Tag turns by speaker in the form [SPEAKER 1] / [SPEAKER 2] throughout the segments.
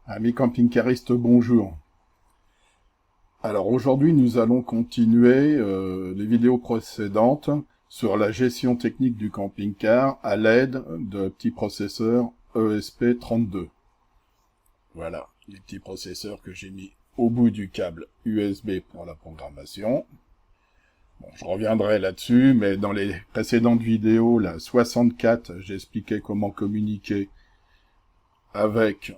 [SPEAKER 1] Amis camping-caristes, bonjour. Alors aujourd'hui, nous allons continuer les vidéos précédentes sur la gestion technique du camping-car à l'aide de petits processeurs ESP32. Voilà, les petits processeurs que j'ai mis au bout du câble USB pour la programmation. Bon, je reviendrai là-dessus, mais dans les précédentes vidéos, la 64, j'expliquais comment communiquer avec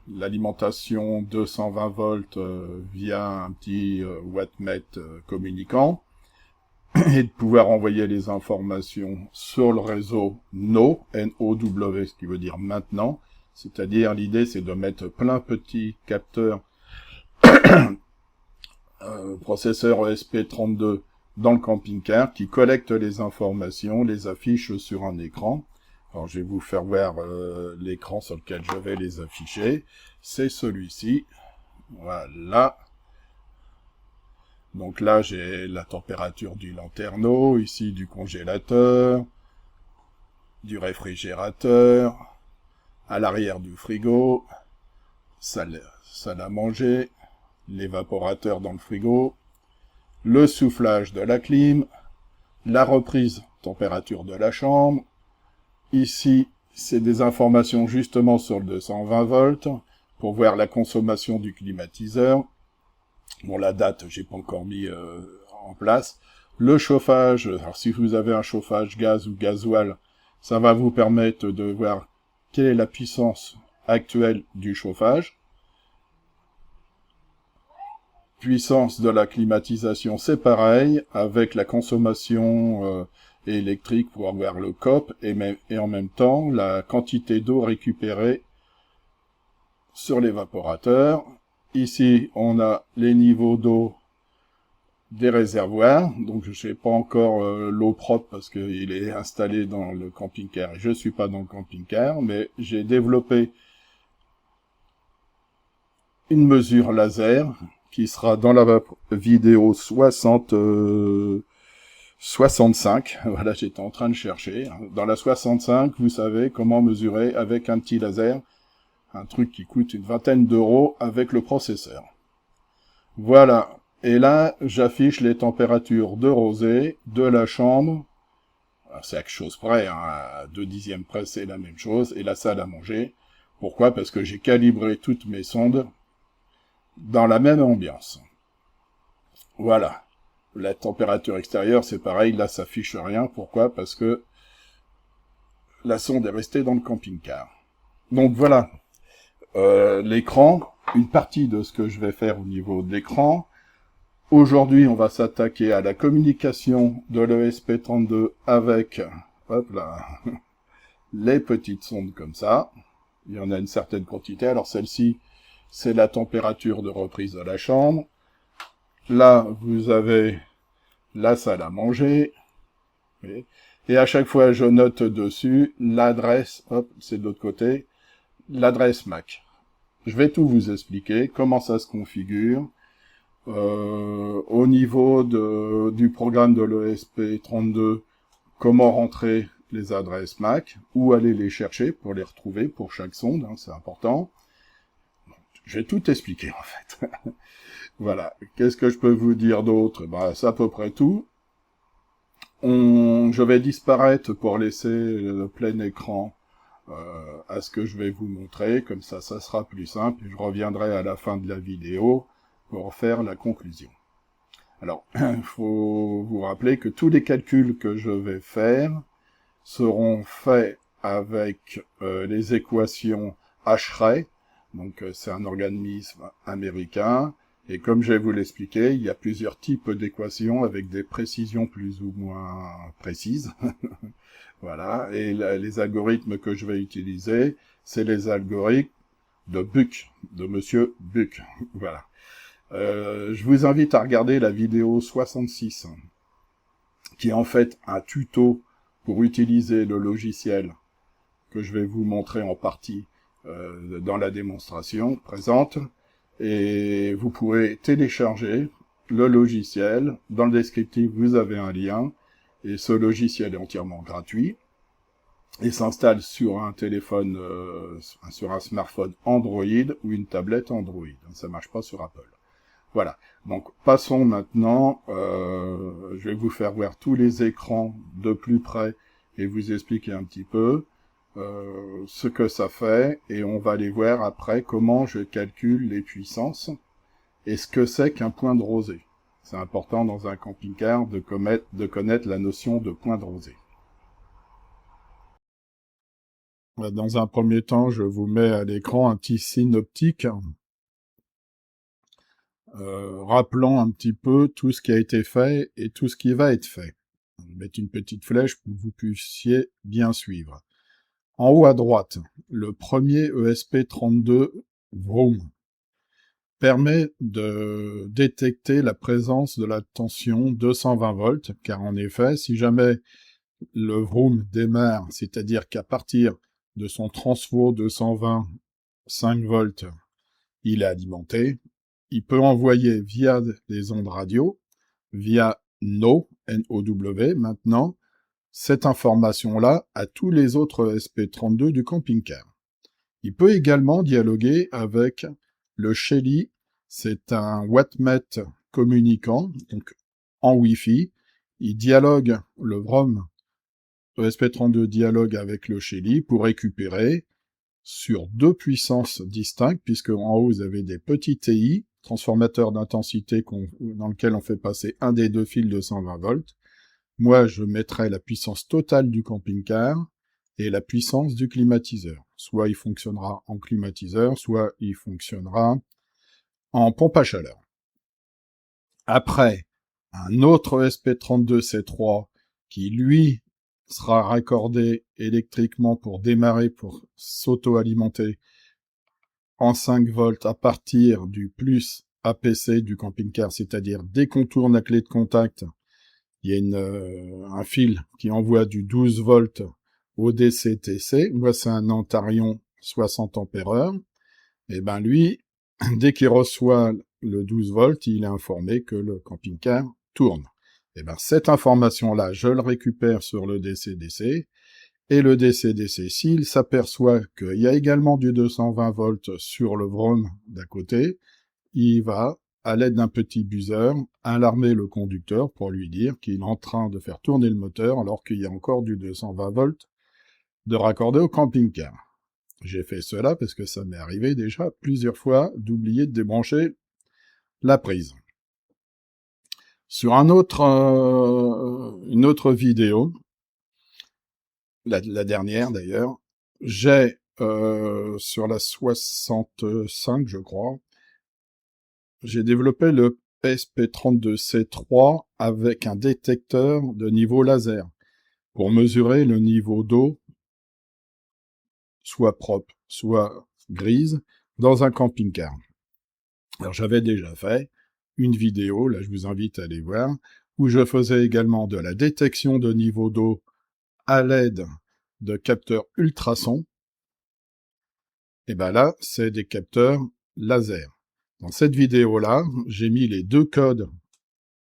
[SPEAKER 1] l'alimentation 220 volts via un petit wattmètre communicant et de pouvoir envoyer les informations sur le réseau NO, N-O-W, ce qui veut dire maintenant. C'est-à-dire, l'idée, c'est de mettre plein petits capteurs processeur ESP32 dans le camping-car qui collectent les informations, les affichent sur un écran. Alors, je vais vous faire voir l'écran sur lequel je vais les afficher. C'est celui-ci. Voilà. Donc là, j'ai la température du lanterneau, ici du congélateur, du réfrigérateur, à l'arrière du frigo, salle à manger, l'évaporateur dans le frigo, le soufflage de la clim, la reprise température de la chambre. Ici, c'est des informations justement sur le 220 volts pour voir la consommation du climatiseur. Bon, la date, j'ai pas encore mis en place. Le chauffage, alors si vous avez un chauffage gaz ou gasoil, ça va vous permettre de voir quelle est la puissance actuelle du chauffage. Puissance de la climatisation, c'est pareil, avec la consommation électrique pour avoir le COP, et en même temps, la quantité d'eau récupérée sur l'évaporateur. Ici, on a les niveaux d'eau des réservoirs, donc je n'ai pas encore l'eau propre parce qu'il est installé dans le camping-car. Je ne suis pas dans le camping-car, mais j'ai développé une mesure laser qui sera dans la vidéo 65. Voilà, j'étais en train de chercher. Dans la 65, vous savez comment mesurer avec un petit laser, un truc qui coûte une vingtaine d'euros avec le processeur. Voilà. Et là, j'affiche les températures de rosée, de la chambre. C'est à quelque chose près, hein, à 2/10 près, c'est la même chose. Et la salle à manger. Pourquoi? Parce que j'ai calibré toutes mes sondes dans la même ambiance. Voilà. La température extérieure, c'est pareil, là, ça affiche rien. Pourquoi? Parce que la sonde est restée dans le camping-car. Donc voilà. L'écran, une partie de ce que je vais faire au niveau de l'écran. Aujourd'hui, on va s'attaquer à la communication de l'ESP32 avec, hop là, les petites sondes comme ça. Il y en a une certaine quantité. Alors celle-ci, c'est la température de reprise de la chambre. Là, vous avez la salle à manger. Et à chaque fois, je note dessus l'adresse, hop, c'est de l'autre côté, l'adresse MAC. Je vais tout vous expliquer, comment ça se configure. Au niveau du programme de l'ESP32, comment rentrer les adresses MAC, où aller les chercher pour les retrouver pour chaque sonde, hein, c'est important. Je vais tout expliquer en fait. Voilà. Qu'est-ce que je peux vous dire d'autre? Ben, c'est à peu près tout. Je vais disparaître pour laisser le plein écran à ce que je vais vous montrer. Comme ça sera plus simple. Et je reviendrai à la fin de la vidéo pour faire la conclusion. Alors, il faut vous rappeler que tous les calculs que je vais faire seront faits avec les équations H-Ray. Donc, c'est un organisme américain. Et comme je vais vous l'expliquer, il y a plusieurs types d'équations avec des précisions plus ou moins précises. Voilà. Et les algorithmes que je vais utiliser, c'est les algorithmes de Buck, de Monsieur Buck. Voilà. Je vous invite à regarder la vidéo 66, qui est en fait un tuto pour utiliser le logiciel que je vais vous montrer en partie dans la démonstration présente. Et vous pourrez télécharger le logiciel. Dans le descriptif, vous avez un lien. Et ce logiciel est entièrement gratuit. et s'installe sur un téléphone, sur un smartphone Android ou une tablette Android. Ça marche pas sur Apple. Voilà. Donc passons maintenant, je vais vous faire voir tous les écrans de plus près et vous expliquer un petit peu ce que ça fait, et on va aller voir après comment je calcule les puissances et ce que c'est qu'un point de rosée. C'est important dans un camping-car de connaître la notion de point de rosée. Dans un premier temps, je vous mets à l'écran un petit synoptique rappelant un petit peu tout ce qui a été fait et tout ce qui va être fait. Je vais mettre une petite flèche pour que vous puissiez bien suivre. En haut à droite, le premier ESP32 Vroom permet de détecter la présence de la tension 220 volts, car en effet, si jamais le Vroom démarre, c'est-à-dire qu'à partir de son transfo 220 5 volts, il est alimenté, il peut envoyer via les ondes radio, via NO, N-O-W maintenant, cette information-là à tous les autres ESP32 du camping-car. Il peut également dialoguer avec le Shelly, c'est un wattmètre communicant, donc en Wi-Fi. Il dialogue, le Vroom ESP32 dialogue avec le Shelly pour récupérer sur deux puissances distinctes, puisque en haut vous avez des petits TI, transformateurs d'intensité dans lequel on fait passer un des deux fils de 120 volts. Moi, je mettrai la puissance totale du camping-car et la puissance du climatiseur. Soit il fonctionnera en climatiseur, soit il fonctionnera en pompe à chaleur. Après, un autre ESP32C3 qui, lui, sera raccordé électriquement pour démarrer, pour s'auto-alimenter en 5 volts à partir du plus APC du camping-car, c'est-à-dire dès qu'on tourne la clé de contact, il y a un fil qui envoie du 12 volts au DC-TC. Moi, c'est un Antarion 60 ampères-heure. Et ben lui, dès qu'il reçoit le 12 volts, il est informé que le camping-car tourne. Et ben cette information-là, je le récupère sur le DC-DC. Et le DC-DC, s'il s'aperçoit qu'il y a également du 220 volts sur le Vroom d'à côté, il va, à l'aide d'un petit buzzer, alarmer le conducteur pour lui dire qu'il est en train de faire tourner le moteur alors qu'il y a encore du 220 volts de raccorder au camping-car. J'ai fait cela parce que ça m'est arrivé déjà plusieurs fois d'oublier de débrancher la prise. Sur une autre vidéo, la dernière d'ailleurs, j'ai sur la 65, je crois, j'ai développé le ESP32C3 avec un détecteur de niveau laser pour mesurer le niveau d'eau, soit propre, soit grise, dans un camping-car. Alors j'avais déjà fait une vidéo, là je vous invite à aller voir, où je faisais également de la détection de niveau d'eau à l'aide de capteurs ultrasons. Et ben là, c'est des capteurs laser. Dans cette vidéo-là, j'ai mis les deux codes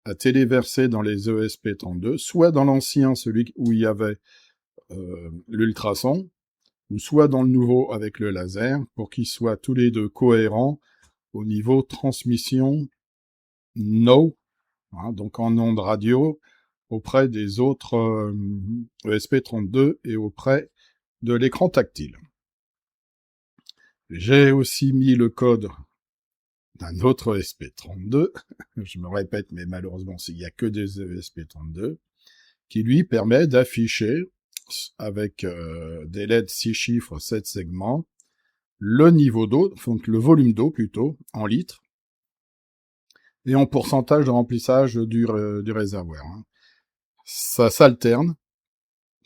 [SPEAKER 1] à téléverser dans les ESP32, soit dans l'ancien, celui où il y avait l'ultrason, ou soit dans le nouveau avec le laser, pour qu'ils soient tous les deux cohérents au niveau transmission NO, hein, donc en ondes radio, auprès des autres ESP32 et auprès de l'écran tactile. J'ai aussi mis le code d'un autre ESP32, je me répète, mais malheureusement, il n'y a que des ESP32, qui lui permet d'afficher, avec des LED 6 chiffres, 7 segments, le niveau d'eau, donc le volume d'eau plutôt, en litres, et en pourcentage de remplissage du réservoir. Ça s'alterne.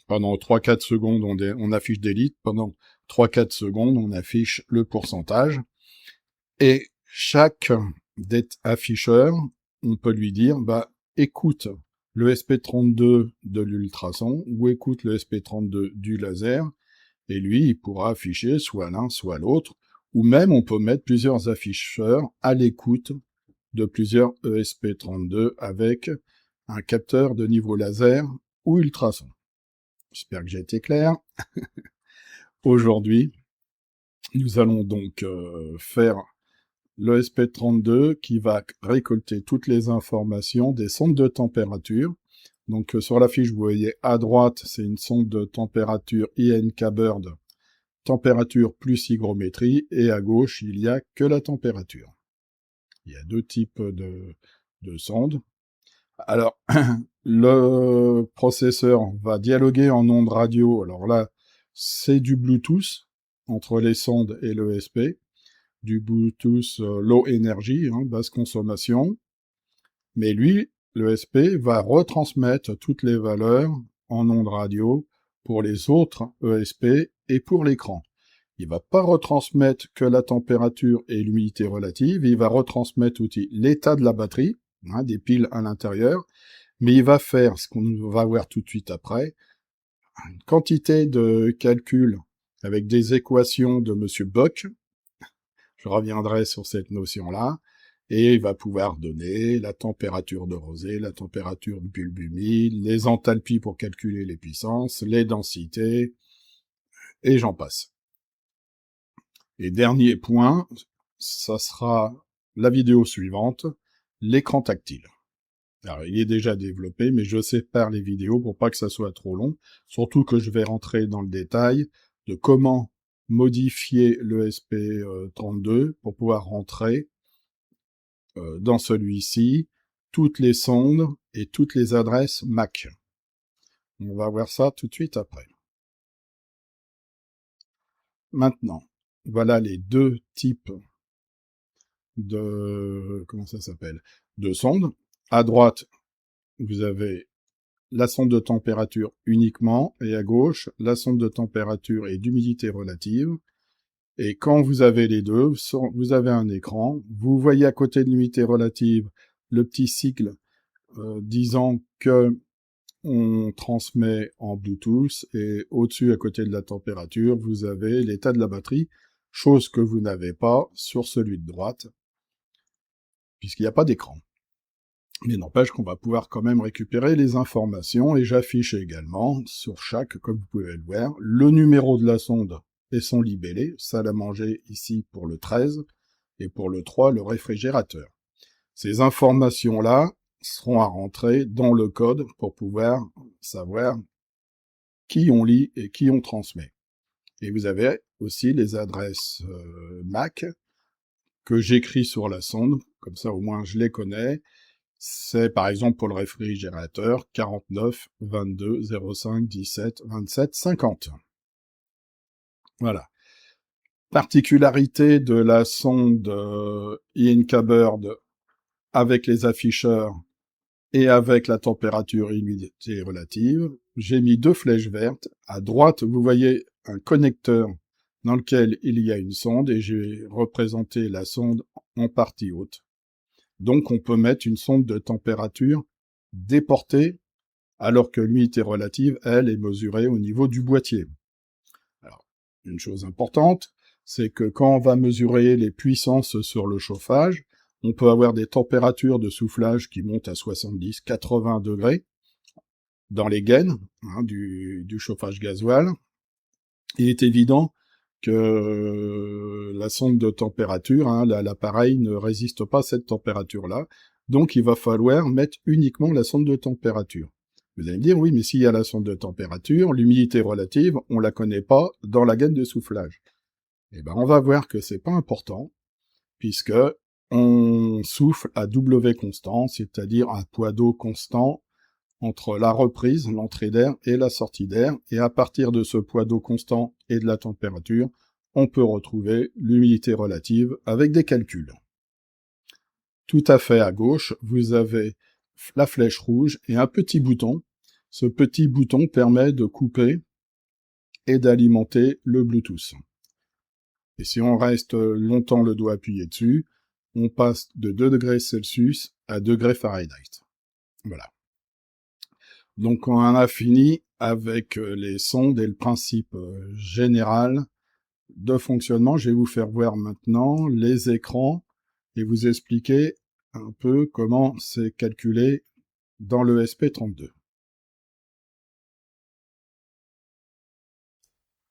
[SPEAKER 1] Pendant 3-4 secondes, on affiche des litres. Pendant 3-4 secondes, on affiche le pourcentage. Et chaque afficheur, on peut lui dire, écoute le SP32 de l'ultrason ou écoute le SP32 du laser. Et lui, il pourra afficher soit l'un, soit l'autre. Ou même, on peut mettre plusieurs afficheurs à l'écoute de plusieurs ESP32 avec un capteur de niveau laser ou ultrason. J'espère que j'ai été clair. Aujourd'hui, nous allons donc faire l'ESP32 qui va récolter toutes les informations des sondes de température. Donc sur la fiche, vous voyez à droite, c'est une sonde de température INK-Bird, température plus hygrométrie, et à gauche, il n'y a que la température. Il y a deux types de sondes. Alors, le processeur va dialoguer en ondes radio. Alors là, c'est du Bluetooth entre les sondes et l'ESP. Du Bluetooth low energy, basse consommation. Mais lui, l'ESP, va retransmettre toutes les valeurs en ondes radio pour les autres ESP et pour l'écran. Il va pas retransmettre que la température et l'humidité relative, il va retransmettre aussi l'état de la batterie, des piles à l'intérieur, mais il va faire, ce qu'on va voir tout de suite après, une quantité de calculs avec des équations de Monsieur Bock. Je reviendrai sur cette notion-là, et il va pouvoir donner la température de rosée, la température de bulbe humide, les enthalpies pour calculer les puissances, les densités, et j'en passe. Et dernier point, ça sera la vidéo suivante, l'écran tactile. Alors, il est déjà développé, mais je sépare les vidéos pour pas que ça soit trop long, surtout que je vais rentrer dans le détail de comment modifier le SP32 pour pouvoir rentrer dans celui-ci toutes les sondes et toutes les adresses MAC. On va voir ça tout de suite après. Maintenant, voilà les deux types de de sondes. À droite, vous avez la sonde de température uniquement, et à gauche, la sonde de température et d'humidité relative. Et quand vous avez les deux, vous avez un écran. Vous voyez à côté de l'humidité relative le petit sigle disant que on transmet en Bluetooth, et au-dessus, à côté de la température, vous avez l'état de la batterie, chose que vous n'avez pas sur celui de droite, puisqu'il n'y a pas d'écran. Mais n'empêche qu'on va pouvoir quand même récupérer les informations, et j'affiche également, sur chaque, comme vous pouvez le voir, le numéro de la sonde et son libellé, salle à manger ici pour le 13, et pour le 3, le réfrigérateur. Ces informations-là seront à rentrer dans le code pour pouvoir savoir qui on lit et qui on transmet. Et vous avez aussi les adresses MAC que j'écris sur la sonde, comme ça au moins je les connais. C'est par exemple pour le réfrigérateur 49 22 05 17 27 50. Voilà. Particularité de la sonde INK-Bird avec les afficheurs et avec la température et l'humidité relative, j'ai mis deux flèches vertes. À droite, vous voyez un connecteur dans lequel il y a une sonde, et j'ai représenté la sonde en partie haute. Donc on peut mettre une sonde de température déportée, alors que l'humidité relative, elle, est mesurée au niveau du boîtier. Alors, une chose importante, c'est que quand on va mesurer les puissances sur le chauffage, on peut avoir des températures de soufflage qui montent à 70, 80 degrés dans les gaines du chauffage gasoil. Il est évident que la sonde de température, l'appareil ne résiste pas à cette température-là, donc il va falloir mettre uniquement la sonde de température. Vous allez me dire, oui, mais s'il y a la sonde de température, l'humidité relative, on la connaît pas dans la gaine de soufflage. Eh ben, on va voir que c'est pas important, puisque on souffle à W constant, c'est-à-dire un poids d'eau constant entre la reprise, l'entrée d'air et la sortie d'air, et à partir de ce poids d'eau constant et de la température, on peut retrouver l'humidité relative avec des calculs. Tout à fait à gauche, vous avez la flèche rouge et un petit bouton. Ce petit bouton permet de couper et d'alimenter le Bluetooth. Et si on reste longtemps le doigt appuyé dessus, on passe de 2 degrés Celsius à 2 degrés Fahrenheit. Voilà. Donc on en a fini avec les sondes et le principe général de fonctionnement. Je vais vous faire voir maintenant les écrans et vous expliquer un peu comment c'est calculé dans le SP32.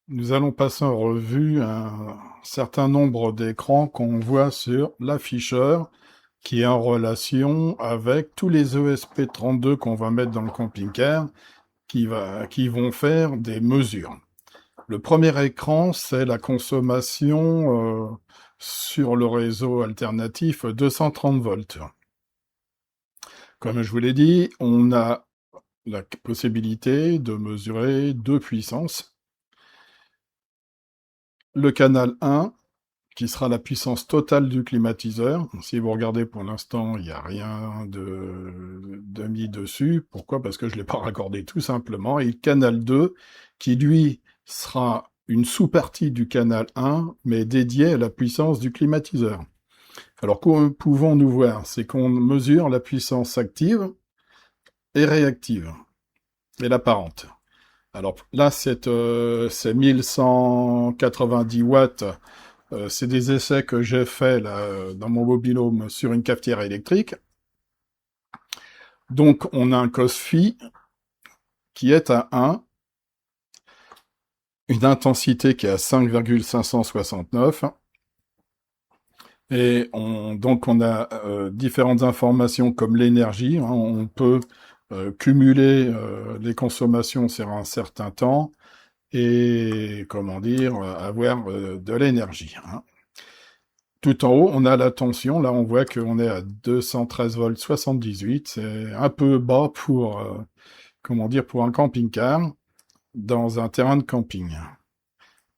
[SPEAKER 1] Nous allons passer en revue un certain nombre d'écrans qu'on voit sur l'afficheur qui est en relation avec tous les ESP32 qu'on va mettre dans le camping-car qui vont faire des mesures. Le premier écran, c'est la consommation sur le réseau alternatif 230 volts. Comme je vous l'ai dit, on a la possibilité de mesurer deux puissances. Le canal 1, qui sera la puissance totale du climatiseur. Si vous regardez pour l'instant, il n'y a rien de mis dessus. Pourquoi? Parce que je ne l'ai pas raccordé tout simplement. Et le canal 2, qui lui sera une sous-partie du canal 1, mais dédié à la puissance du climatiseur. Alors, que pouvons-nous voir? C'est qu'on mesure la puissance active et réactive, et l'apparente. Alors là, c'est 1190 watts. C'est des essais que j'ai faits là, dans mon mobil-home sur une cafetière électrique. Donc, on a un COSFI qui est à 1, une intensité qui est à 5,569. Et donc, on a différentes informations comme l'énergie. Hein, on peut cumuler les consommations sur un certain temps et, comment dire, avoir de l'énergie. Hein. Tout en haut, on a la tension. Là, on voit qu'on est à 213 volts 78. C'est un peu bas pour, comment dire, pour un camping-car dans un terrain de camping.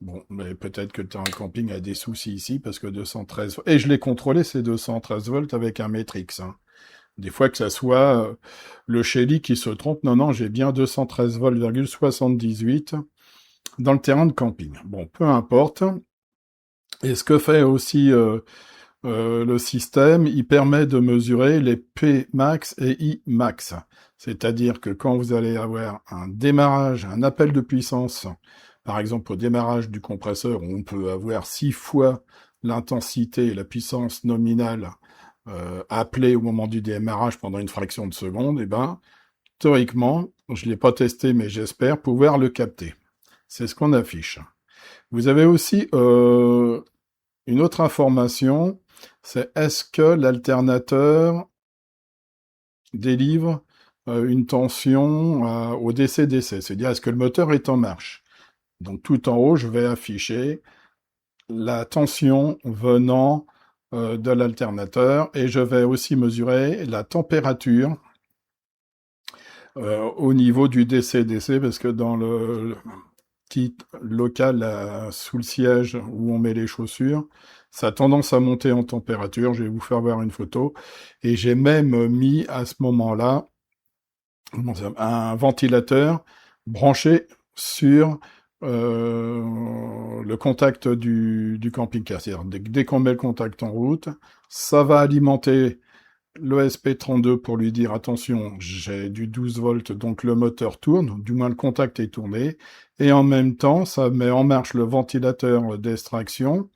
[SPEAKER 1] Bon, mais peut-être que le terrain de camping a des soucis ici parce que 213 volts. Et je l'ai contrôlé, ces 213 volts avec un Matrix. Hein. Des fois que ça soit le Shelly qui se trompe. Non, non, j'ai bien 213 volts 78 dans le terrain de camping. Bon, peu importe. Et ce que fait aussi le système, il permet de mesurer les P max et I max. C'est-à-dire que quand vous allez avoir un démarrage, un appel de puissance, par exemple au démarrage du compresseur, où on peut avoir 6 fois l'intensité et la puissance nominale appelée au moment du démarrage pendant une fraction de seconde, et ben, théoriquement, je ne l'ai pas testé, mais j'espère pouvoir le capter. C'est ce qu'on affiche. Vous avez aussi une autre information, c'est est-ce que l'alternateur délivre une tension au DC-DC, c'est-à-dire est-ce que le moteur est en marche. Donc tout en haut, je vais afficher la tension venant de l'alternateur et je vais aussi mesurer la température au niveau du DC-DC parce que dans le petit local sous le siège où on met les chaussures, ça a tendance à monter en température. Je vais vous faire voir une photo. Et j'ai même mis à ce moment-là un ventilateur branché sur le contact du camping-car. C'est-à-dire dès qu'on met le contact en route, ça va alimenter l'ESP32 pour lui dire attention, j'ai du 12 volts, donc le moteur tourne, du moins le contact est tourné, et en même temps, ça met en marche le ventilateur d'extraction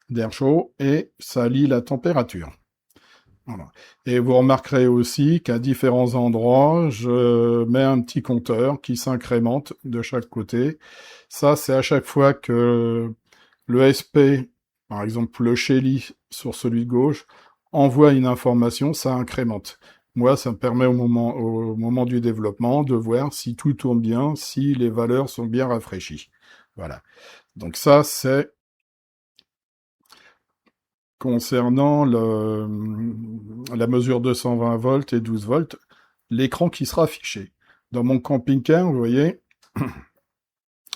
[SPEAKER 1] d'air chaud et ça lie la température. Voilà. Et vous remarquerez aussi qu'à différents endroits, je mets un petit compteur qui s'incrémente de chaque côté. Ça, c'est à chaque fois que le SP, par exemple le Shelly sur celui de gauche, envoie une information, ça incrémente. Moi, ça me permet au moment du développement de voir si tout tourne bien, si les valeurs sont bien rafraîchies. Voilà. Donc ça, c'est concernant la mesure de 120 volts et 12 volts, l'écran qui sera affiché. Dans mon camping-car, vous voyez,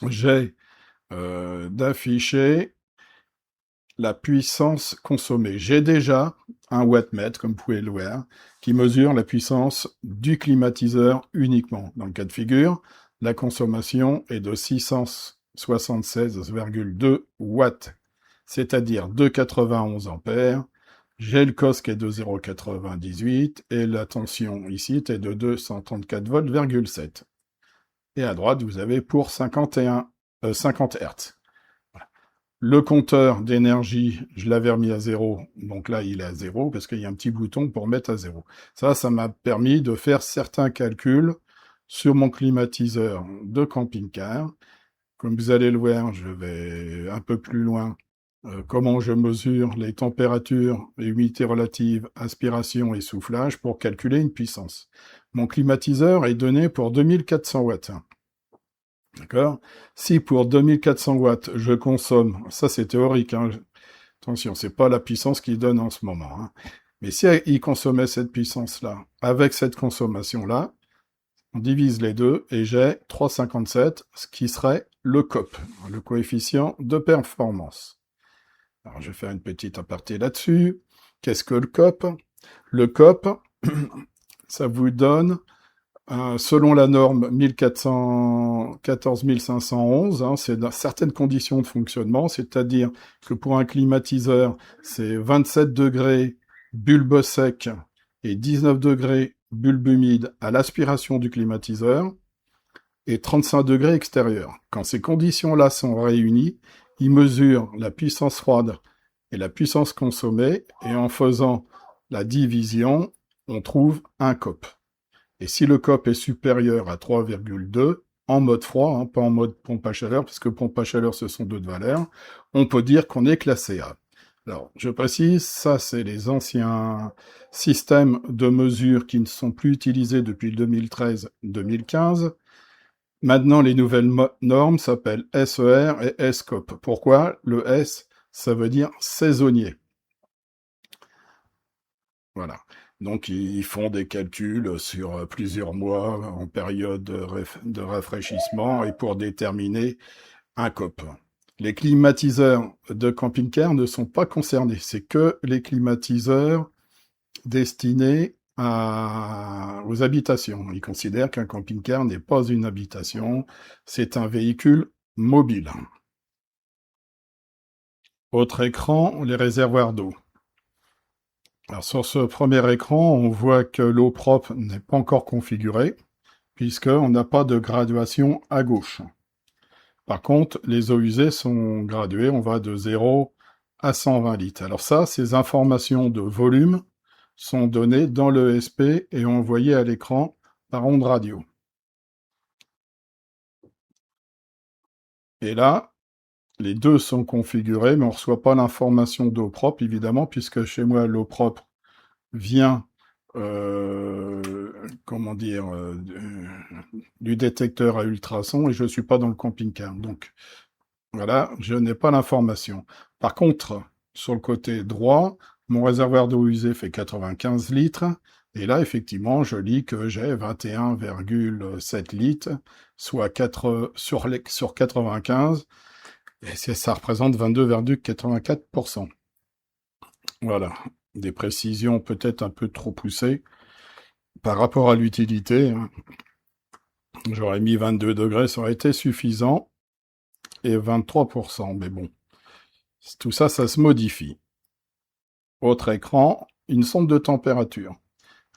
[SPEAKER 1] j'ai d'afficher la puissance consommée. J'ai déjà un wattmètre, comme vous pouvez le voir, qui mesure la puissance du climatiseur uniquement. Dans le cas de figure, la consommation est de 676,2 watts, c'est-à-dire 2,91 ampères. J'ai le COS qui est de 0,98 et la tension ici était de 234 volts,7. Et à droite, vous avez pour 50 Hz. Le compteur d'énergie, je l'avais remis à 0, donc là il est à 0, parce qu'il y a un petit bouton pour mettre à 0. Ça m'a permis de faire certains calculs sur mon climatiseur de camping-car, Comme vous allez le voir, je vais un peu plus loin. Comment je mesure les températures, les humidités relatives, aspiration et soufflage pour calculer une puissance. Mon climatiseur est donné pour 2400 watts. D'accord? Si pour 2400 watts, je consomme, ça c'est théorique, hein, attention, c'est pas la puissance qu'il donne en ce moment, hein. Mais si il consommait cette puissance-là, avec cette consommation-là, on divise les deux et j'ai 3,57, ce qui serait le COP, le coefficient de performance. Alors je vais faire une petite aparté là-dessus. Qu'est-ce que le COP? Le COP, ça vous donne, selon la norme 14511, hein, c'est dans certaines conditions de fonctionnement, c'est-à-dire que pour un climatiseur, c'est 27 degrés bulbe sec et 19 degrés bulbe humide à l'aspiration du climatiseur et 35 degrés extérieur. Quand ces conditions-là sont réunies, il mesure la puissance froide et la puissance consommée, et en faisant la division, on trouve un COP. Et si le COP est supérieur à 3,2, en mode froid, hein, pas en mode pompe à chaleur, parce que pompe à chaleur, ce sont d'autres valeurs, on peut dire qu'on est classé A. Alors, je précise, ça, c'est les anciens systèmes de mesure qui ne sont plus utilisés depuis 2013-2015. Maintenant, les nouvelles normes s'appellent SER et SCOP. Pourquoi? Le S, ça veut dire saisonnier. Voilà. Donc, ils font des calculs sur plusieurs mois en période de rafraîchissement et pour déterminer un COP. Les climatiseurs de camping-car ne sont pas concernés. C'est que les climatiseurs destinés aux habitations. Ils considèrent qu'un camping-car n'est pas une habitation, c'est un véhicule mobile. Autre écran, les réservoirs d'eau. Alors sur ce premier écran, on voit que l'eau propre n'est pas encore configurée, puisqu'on n'a pas de graduation à gauche. Par contre, les eaux usées sont graduées, on va de 0 à 120 litres. Alors ça, ces informations de volume sont données dans l'ESP et envoyées à l'écran par onde radio. Et là, les deux sont configurés, mais on ne reçoit pas l'information d'eau propre, évidemment, puisque chez moi, l'eau propre vient, du détecteur à ultrasons, et je ne suis pas dans le camping-car. Donc, voilà, je n'ai pas l'information. Par contre, sur le côté droit, mon réservoir d'eau usée fait 95 litres, et là, effectivement, je lis que j'ai 21,7 litres, soit 4 sur 95, et ça représente 22,84%. Voilà, des précisions peut-être un peu trop poussées par rapport à l'utilité, hein. J'aurais mis 22 degrés, ça aurait été suffisant, et 23%, mais bon, tout ça, ça se modifie. Autre écran, une sonde de température.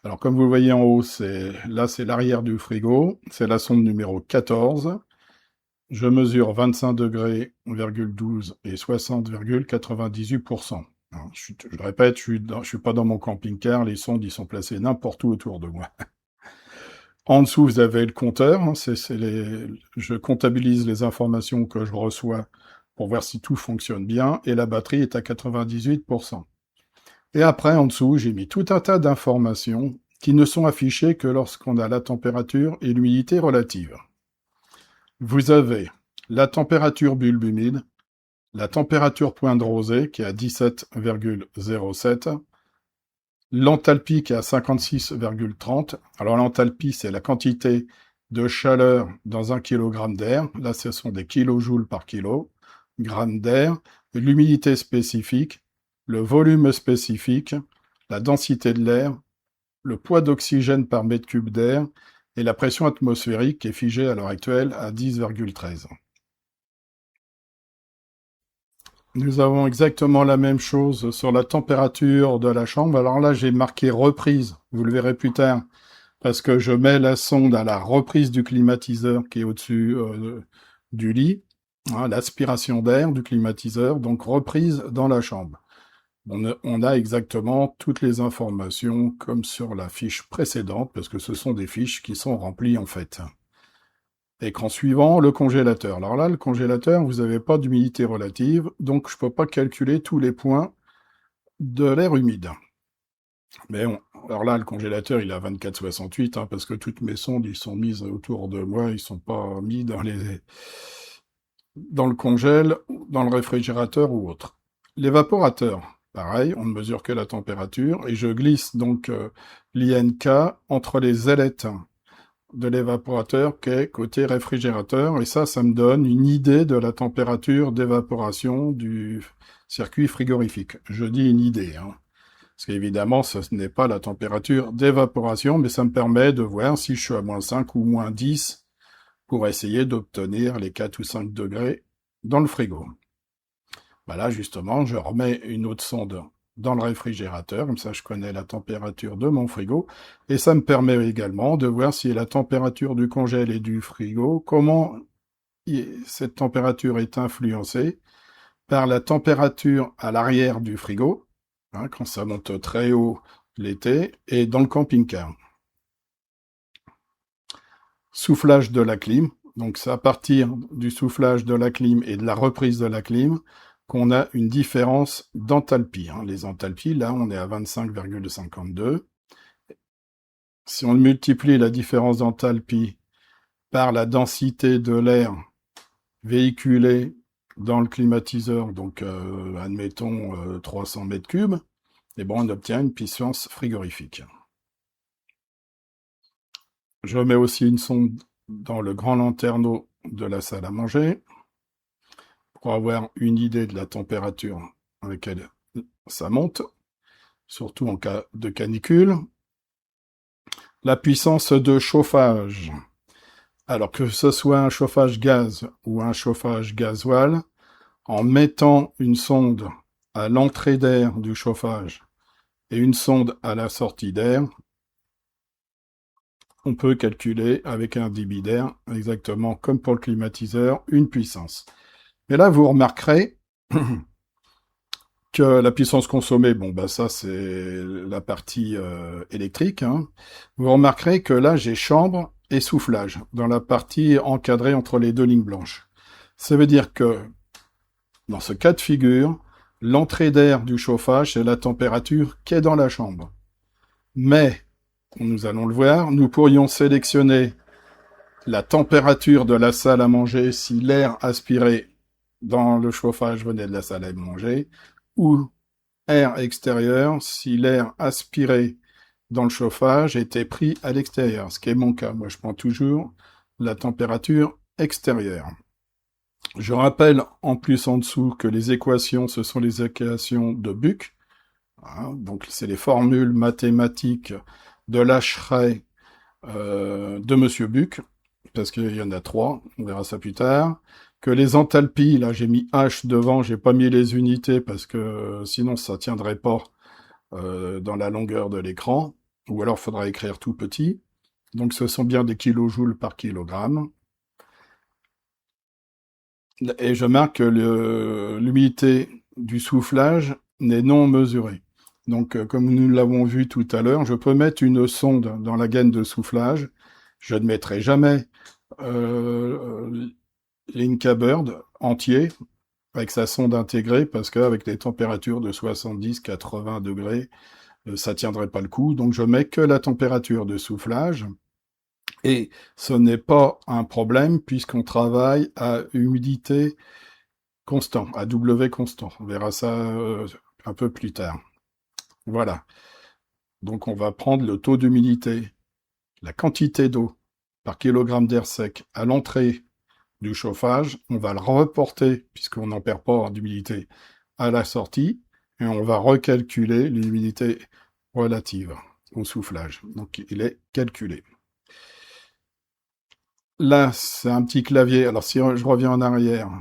[SPEAKER 1] Alors comme vous le voyez en haut, là c'est l'arrière du frigo, c'est la sonde numéro 14. Je mesure 25 degrés, 12 et 60,98%. Je le répète, je suis pas dans mon camping-car, les sondes ils sont placés n'importe où autour de moi. En dessous, vous avez le compteur, hein, je comptabilise les informations que je reçois pour voir si tout fonctionne bien, et la batterie est à 98%. Et après, en dessous, j'ai mis tout un tas d'informations qui ne sont affichées que lorsqu'on a la température et l'humidité relative. Vous avez la température bulbe humide, la température point de rosée qui est à 17,07, l'enthalpie qui est à 56,30. Alors l'enthalpie, c'est la quantité de chaleur dans 1 kg d'air. Là, ce sont des kilojoules par kilo, grammes d'air. L'humidité spécifique, le volume spécifique, la densité de l'air, le poids d'oxygène par mètre cube d'air et la pression atmosphérique qui est figée à l'heure actuelle à 10,13. Nous avons exactement la même chose sur la température de la chambre. Alors là, j'ai marqué reprise, vous le verrez plus tard, parce que je mets la sonde à la reprise du climatiseur qui est au-dessus du lit, hein, l'aspiration d'air du climatiseur, donc reprise dans la chambre. On a exactement toutes les informations comme sur la fiche précédente, parce que ce sont des fiches qui sont remplies en fait. Écran suivant, le congélateur. Alors là, le congélateur, vous n'avez pas d'humidité relative, donc je ne peux pas calculer tous les points de l'air humide. Mais alors là, le congélateur, il est à 24,68, hein, parce que toutes mes sondes, ils sont mises autour de moi, ils sont pas mis dans le congèle, dans le réfrigérateur ou autre. L'évaporateur, pareil, on ne mesure que la température, et je glisse donc l'INK entre les ailettes de l'évaporateur qui est côté réfrigérateur, et ça me donne une idée de la température d'évaporation du circuit frigorifique. Je dis une idée, hein. Parce qu'évidemment, ce n'est pas la température d'évaporation, mais ça me permet de voir si je suis à moins 5 ou moins 10 pour essayer d'obtenir les 4 ou 5 degrés dans le frigo. Bah là, justement, je remets une autre sonde dans le réfrigérateur, comme ça je connais la température de mon frigo, et ça me permet également de voir si la température du congèle et du frigo, comment cette température est influencée par la température à l'arrière du frigo, hein, quand ça monte très haut l'été, et dans le camping-car. Soufflage de la clim, donc c'est à partir du soufflage de la clim et de la reprise de la clim qu'on a une différence d'enthalpie. Hein. Les enthalpies, là, on est à 25,52. Si on multiplie la différence d'enthalpie par la densité de l'air véhiculé dans le climatiseur, donc admettons 300 mètres cubes, et bon, on obtient une puissance frigorifique. Je mets aussi une sonde dans le grand lanterneau de la salle à manger pour avoir une idée de la température à laquelle ça monte, surtout en cas de canicule. La puissance de chauffage. Alors que ce soit un chauffage gaz ou un chauffage gasoil, en mettant une sonde à l'entrée d'air du chauffage et une sonde à la sortie d'air, on peut calculer avec un débit d'air, exactement comme pour le climatiseur, une puissance. Mais là, vous remarquerez que la puissance consommée, bon, bah ça c'est la partie électrique. Hein. Vous remarquerez que là, j'ai chambre et soufflage dans la partie encadrée entre les deux lignes blanches. Ça veut dire que dans ce cas de figure, l'entrée d'air du chauffage, c'est la température qui est dans la chambre. Mais, nous allons le voir, nous pourrions sélectionner la température de la salle à manger si l'air aspiré dans le chauffage venait de la salle à manger, ou air extérieur si l'air aspiré dans le chauffage était pris à l'extérieur, ce qui est mon cas. Moi, je prends toujours la température extérieure. Je rappelle en plus en dessous que les équations, ce sont les équations de Buck. Hein, donc, c'est les formules mathématiques de Lachray de Monsieur Buck, parce qu'il y en a 3, on verra ça plus tard. Que les enthalpies, là j'ai mis H devant, j'ai pas mis les unités parce que sinon ça tiendrait pas dans la longueur de l'écran, ou alors il faudra écrire tout petit. Donc ce sont bien des kilojoules par kilogramme. Et je marque que l'humidité du soufflage n'est non mesurée. Donc comme nous l'avons vu tout à l'heure, je peux mettre une sonde dans la gaine de soufflage. Je ne mettrai jamais l'Inca Bird entier avec sa sonde intégrée parce qu'avec les températures de 70-80 degrés, ça tiendrait pas le coup. Donc je mets que la température de soufflage et ce n'est pas un problème puisqu'on travaille à humidité constant, à W constant. On verra ça un peu plus tard. Voilà. Donc on va prendre le taux d'humidité, la quantité d'eau par kilogramme d'air sec à l'entrée du chauffage, on va le reporter, puisqu'on n'en perd pas d'humidité, à la sortie, et on va recalculer l'humidité relative au soufflage. Donc il est calculé. Là, c'est un petit clavier. Alors si je reviens en arrière,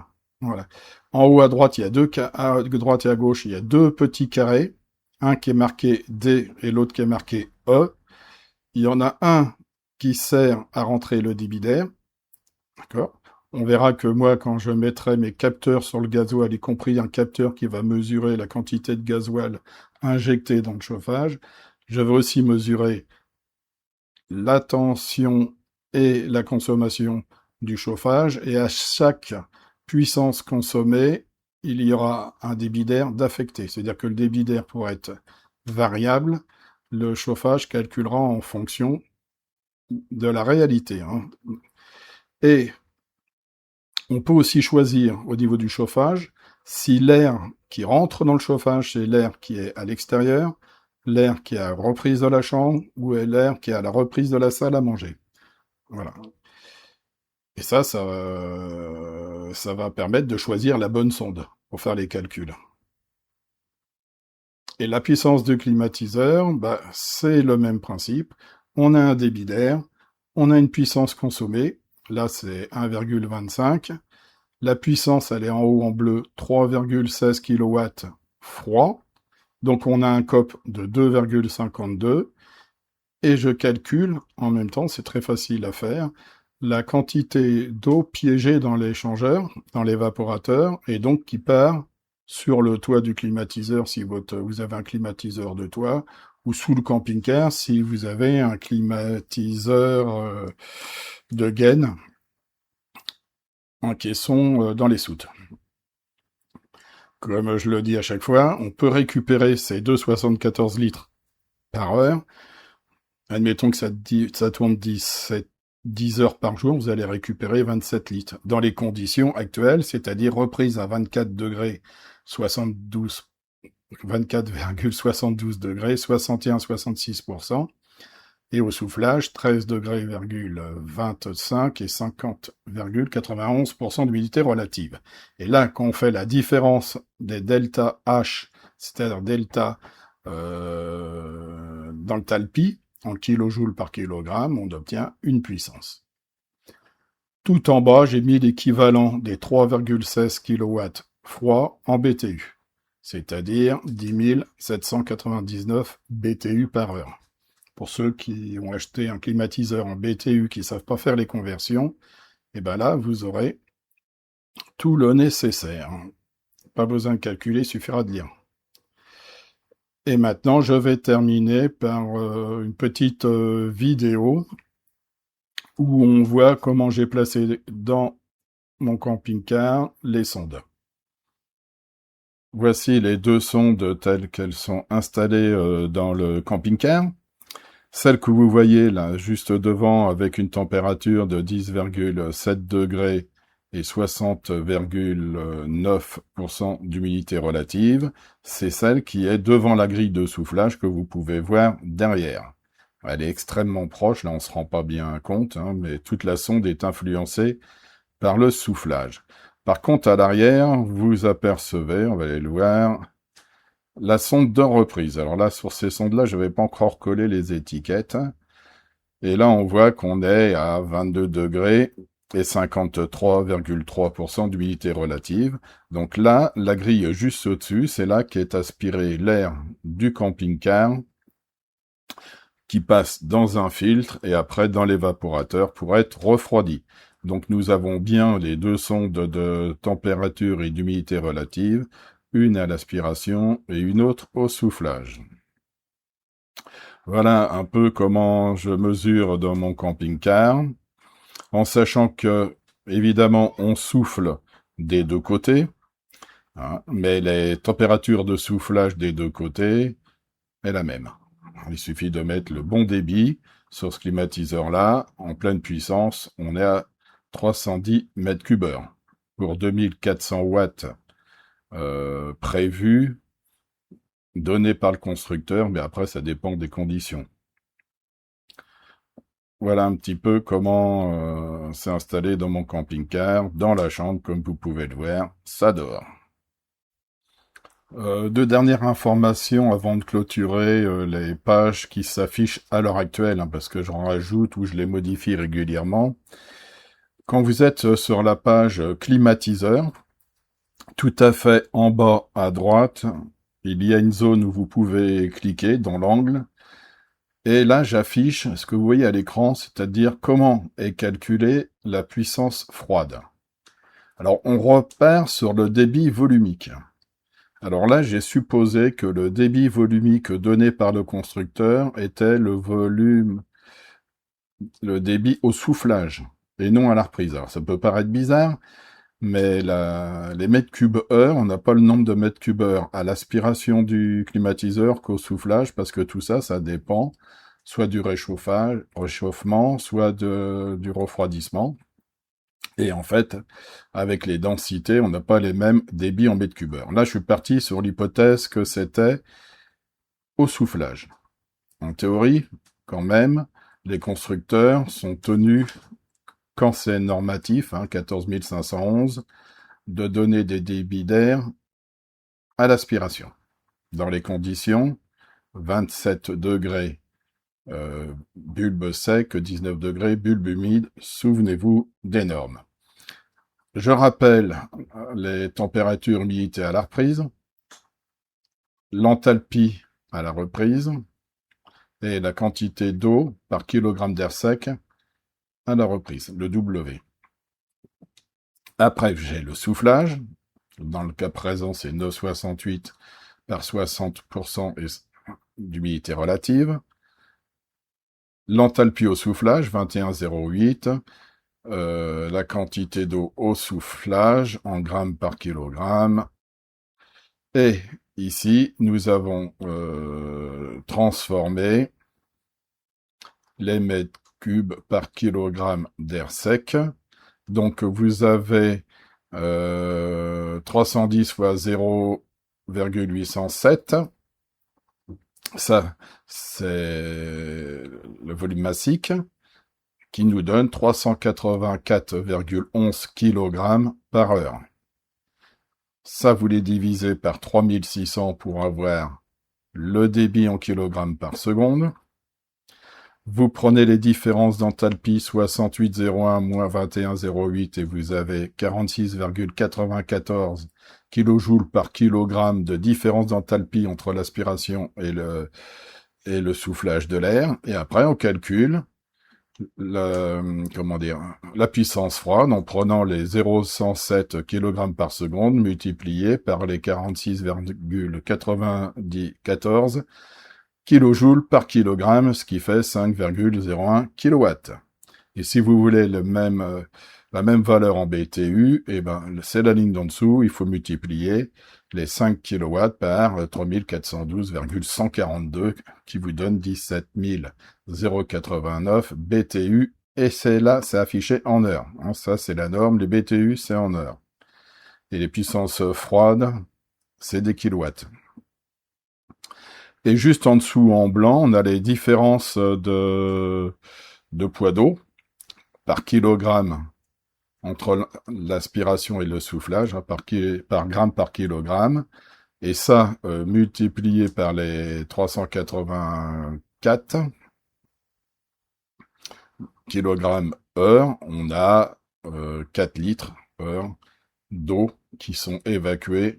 [SPEAKER 1] voilà. En haut à droite, il y a à droite et à gauche, il y a deux petits carrés, un qui est marqué D et l'autre qui est marqué E. Il y en a un qui sert à rentrer le débit d'air, d'accord. On verra que moi, quand je mettrai mes capteurs sur le gasoil, y compris un capteur qui va mesurer la quantité de gasoil injecté dans le chauffage, je vais aussi mesurer la tension et la consommation du chauffage, et à chaque puissance consommée, il y aura un débit d'air d'affecté. C'est-à-dire que le débit d'air pourrait être variable, le chauffage calculera en fonction de la réalité, hein. Et on peut aussi choisir au niveau du chauffage si l'air qui rentre dans le chauffage, c'est l'air qui est à l'extérieur, l'air qui est à la reprise de la chambre ou l'air qui est à la reprise de la salle à manger. Voilà. Et ça va permettre de choisir la bonne sonde pour faire les calculs. Et la puissance du climatiseur, bah, c'est le même principe. On a un débit d'air, on a une puissance consommée, là c'est 1,25. La puissance, elle est en haut en bleu, 3,16 kW froid. Donc on a un COP de 2,52. Et je calcule, en même temps, c'est très facile à faire, la quantité d'eau piégée dans l'échangeur, dans l'évaporateur, et donc qui part sur le toit du climatiseur si vous avez un climatiseur de toit, ou sous le camping-car si vous avez un climatiseur de gaine en caisson dans les soutes. Comme je le dis à chaque fois, on peut récupérer ces 2,74 litres par heure. Admettons que ça tourne 10 heures par jour, vous allez récupérer 27 litres. Dans les conditions actuelles, c'est-à-dire reprise à 24 degrés 72, 24,72 degrés, 61-66%, et au soufflage, 13 degrés 25 et 50,91% d'humidité relative. Et là, quand on fait la différence des delta H, c'est-à-dire delta dans le talpi, en kilojoules par kilogramme, on obtient une puissance. Tout en bas, j'ai mis l'équivalent des 3,16 kW froid en BTU, c'est-à-dire 10 799 BTU par heure. Pour ceux qui ont acheté un climatiseur en BTU qui ne savent pas faire les conversions, et bien là, vous aurez tout le nécessaire. Pas besoin de calculer, il suffira de lire. Et maintenant, je vais terminer par une petite vidéo où on voit comment j'ai placé dans mon camping-car les sondes. Voici les deux sondes telles qu'elles sont installées dans le camping-car. Celle que vous voyez là, juste devant, avec une température de 10,7 degrés et 60,9% d'humidité relative, c'est celle qui est devant la grille de soufflage que vous pouvez voir derrière. Elle est extrêmement proche, là on se rend pas bien compte, hein, mais toute la sonde est influencée par le soufflage. Par contre, à l'arrière, vous apercevez, on va aller le voir, la sonde de reprise. Alors là, sur ces sondes-là, je vais pas encore coller les étiquettes. Et là, on voit qu'on est à 22 degrés et 53,3% d'humidité relative. Donc là, la grille juste au-dessus, c'est là qu'est aspiré l'air du camping-car qui passe dans un filtre et après dans l'évaporateur pour être refroidi. Donc nous avons bien les deux sondes de température et d'humidité relative, une à l'aspiration et une autre au soufflage. Voilà un peu comment je mesure dans mon camping-car, en sachant que, évidemment, on souffle des deux côtés, hein, mais les températures de soufflage des deux côtés est la même. Il suffit de mettre le bon débit sur ce climatiseur-là, en pleine puissance, on est à 310 mètres cubes heure. Pour 2400 watts prévus, donnés par le constructeur, mais après ça dépend des conditions. Voilà un petit peu comment c'est installé dans mon camping-car, dans la chambre, comme vous pouvez le voir, ça dort. Deux dernières informations avant de clôturer les pages qui s'affichent à l'heure actuelle, hein, parce que j'en rajoute ou je les modifie régulièrement. Quand vous êtes sur la page climatiseur, tout à fait en bas à droite, il y a une zone où vous pouvez cliquer dans l'angle. Et là, j'affiche ce que vous voyez à l'écran, c'est-à-dire comment est calculée la puissance froide. Alors, on repart sur le débit volumique. Alors là, j'ai supposé que le débit volumique donné par le constructeur était le débit au soufflage. et non à la reprise. Alors ça peut paraître bizarre, mais les mètres cubes heure, on n'a pas le nombre de mètres cubes heure à l'aspiration du climatiseur qu'au soufflage, parce que tout ça, ça dépend soit du réchauffement, soit du refroidissement. Et en fait, avec les densités, on n'a pas les mêmes débits en mètres cubes heure. Là, je suis parti sur l'hypothèse que c'était au soufflage. En théorie, quand même, les constructeurs sont tenus, quand c'est normatif, 14 511, de donner des débits d'air à l'aspiration. Dans les conditions, 27 degrés bulbe sec, 19 degrés bulbe humide, souvenez-vous des normes. Je rappelle les températures humidité à la reprise, l'enthalpie à la reprise, et la quantité d'eau par kilogramme d'air sec à la reprise, le W. Après, j'ai le soufflage. Dans le cas présent, c'est 9,68 par 60% d'humidité relative. L'enthalpie au soufflage, 21,08. La quantité d'eau au soufflage en grammes par kilogramme. Et ici, nous avons transformé les mètres cubes par kilogramme d'air sec. Donc, vous avez 310 fois 0,807. Ça, c'est le volume massique qui nous donne 384,11 kg par heure. Ça, vous les divisez par 3600 pour avoir le débit en kilogrammes par seconde. Vous prenez les différences d'enthalpie 68,01 moins 21,08 et vous avez 46,94 kJ par kilogramme de différence d'enthalpie entre l'aspiration et le soufflage de l'air. Et après, on calcule la puissance froide en prenant les 0,107 kg par seconde multiplié par les 46,94 kJ par kilogramme, ce qui fait 5,01 kW. Et si vous voulez la même valeur en BTU, c'est la ligne d'en dessous, il faut multiplier les 5 kW par 3412,142 qui vous donne 17 089 BTU. Et c'est affiché en heures. Ça, c'est la norme. Les BTU, c'est en heures. Et les puissances froides, c'est des kilowatts. Et juste en dessous, en blanc, on a les différences de poids d'eau par kilogramme entre l'aspiration et le soufflage, par gramme par kilogramme. Et ça, multiplié par les 384 kg heure, on a 4 litres heure d'eau qui sont évacués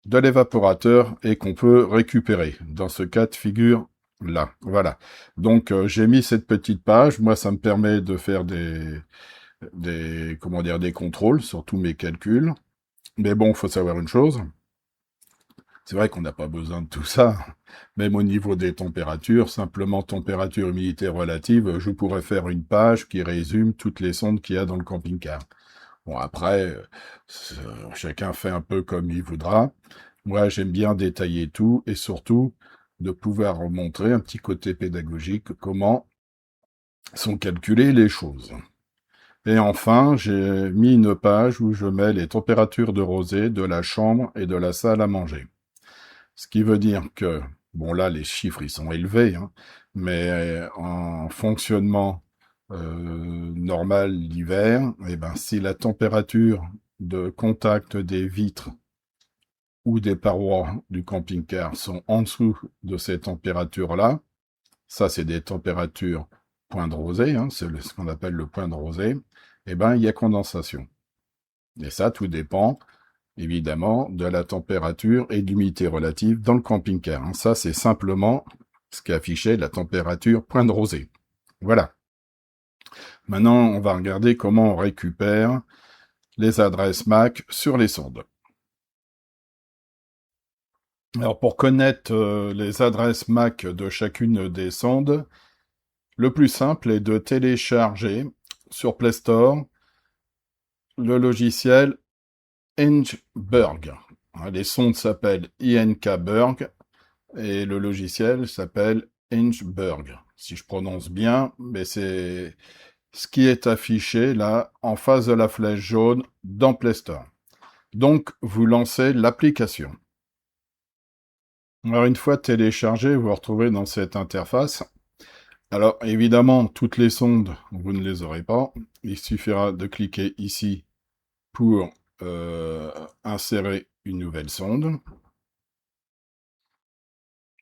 [SPEAKER 1] de l'évaporateur et qu'on peut récupérer dans ce cas de figure là. Voilà. Donc j'ai mis cette petite page. Moi, ça me permet de faire des contrôles sur tous mes calculs. Mais bon, il faut savoir une chose. C'est vrai qu'on n'a pas besoin de tout ça. Même au niveau des températures, simplement température, humidité relative, je pourrais faire une page qui résume toutes les sondes qu'il y a dans le camping-car. Bon, après, chacun fait un peu comme il voudra. Moi, j'aime bien détailler tout et surtout de pouvoir montrer un petit côté pédagogique comment sont calculées les choses. Et enfin, j'ai mis une page où je mets les températures de rosée de la chambre et de la salle à manger. Ce qui veut dire que, bon là, les chiffres, ils sont élevés, mais en fonctionnement normal l'hiver, si la température de contact des vitres ou des parois du camping-car sont en dessous de ces températures-là, ça c'est des températures point de rosée, c'est ce qu'on appelle le point de rosée, il y a condensation. Et ça, tout dépend, évidemment, de la température et de l'humidité relative dans le camping-car. Ça, c'est simplement ce qui affichait la température point de rosée. Voilà. Maintenant, on va regarder comment on récupère les adresses MAC sur les sondes. Alors, pour connaître les adresses MAC de chacune des sondes, le plus simple est de télécharger sur Play Store le logiciel Inchberg. Les sondes s'appellent INKberg et le logiciel s'appelle Inchberg. Si je prononce bien, mais c'est ce qui est affiché là en face de la flèche jaune dans Play Store. Donc, vous lancez l'application. Alors, une fois téléchargé, vous vous retrouvez dans cette interface. Alors, évidemment, toutes les sondes, vous ne les aurez pas. Il suffira de cliquer ici pour insérer une nouvelle sonde.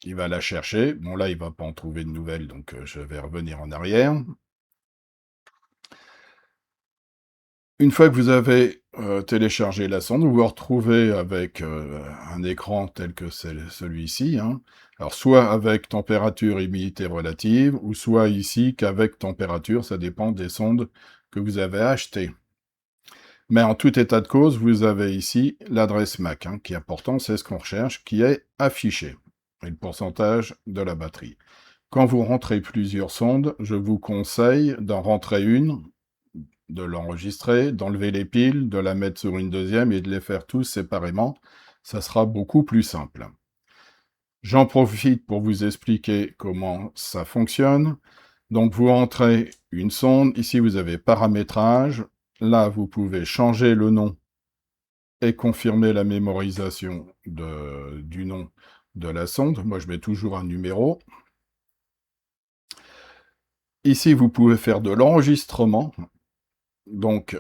[SPEAKER 1] Il va la chercher. Bon, là, il ne va pas en trouver de nouvelles, donc je vais revenir en arrière. Une fois que vous avez téléchargé la sonde, vous vous retrouvez avec un écran tel que c'est celui-ci. Alors, soit avec température et humidité relative, ou soit ici qu'avec température, ça dépend des sondes que vous avez achetées. Mais en tout état de cause, vous avez ici l'adresse MAC, qui est important, c'est ce qu'on recherche, qui est affiché, et le pourcentage de la batterie. Quand vous rentrez plusieurs sondes, je vous conseille d'en rentrer une, de l'enregistrer, d'enlever les piles, de la mettre sur une deuxième et de les faire tous séparément. Ça sera beaucoup plus simple. J'en profite pour vous expliquer comment ça fonctionne. Donc vous rentrez une sonde, ici vous avez paramétrage, là vous pouvez changer le nom et confirmer la mémorisation du nom de la sonde. Moi je mets toujours un numéro. Ici vous pouvez faire de l'enregistrement. Donc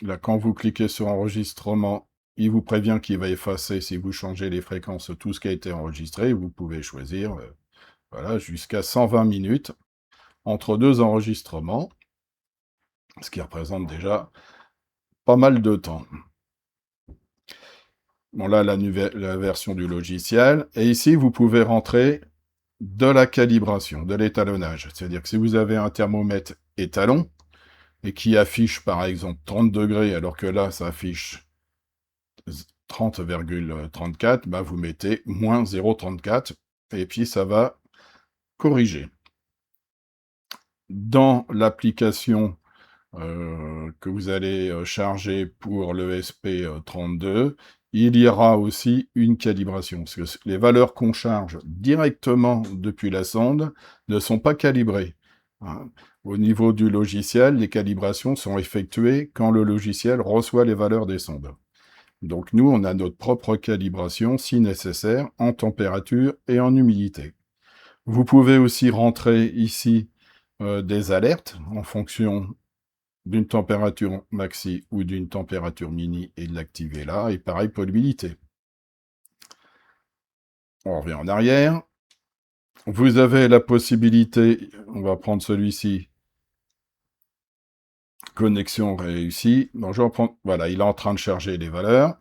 [SPEAKER 1] là quand vous cliquez sur enregistrement, il vous prévient qu'il va effacer si vous changez les fréquences tout ce qui a été enregistré. Vous pouvez choisir voilà, jusqu'à 120 minutes entre deux enregistrements, ce qui représente déjà pas mal de temps. Bon, là, la version du logiciel. Et ici, vous pouvez rentrer de la calibration, de l'étalonnage. C'est-à-dire que si vous avez un thermomètre étalon, et qui affiche, par exemple, 30 degrés, alors que là, ça affiche 30,34, bah, vous mettez moins 0,34, et puis ça va corriger. Dans l'application que vous allez charger pour le SP32, il y aura aussi une calibration, parce que les valeurs qu'on charge directement depuis la sonde ne sont pas calibrées. Au niveau du logiciel, les calibrations sont effectuées quand le logiciel reçoit les valeurs des sondes. Donc nous, on a notre propre calibration, si nécessaire, en température et en humidité. Vous pouvez aussi rentrer ici des alertes en fonction d'une température maxi ou d'une température mini et de l'activer là, et pareil pour l'humidité. On revient en arrière. Vous avez la possibilité, on va prendre celui-ci, connexion réussie. Bon, je vais reprendre, voilà, il est en train de charger les valeurs.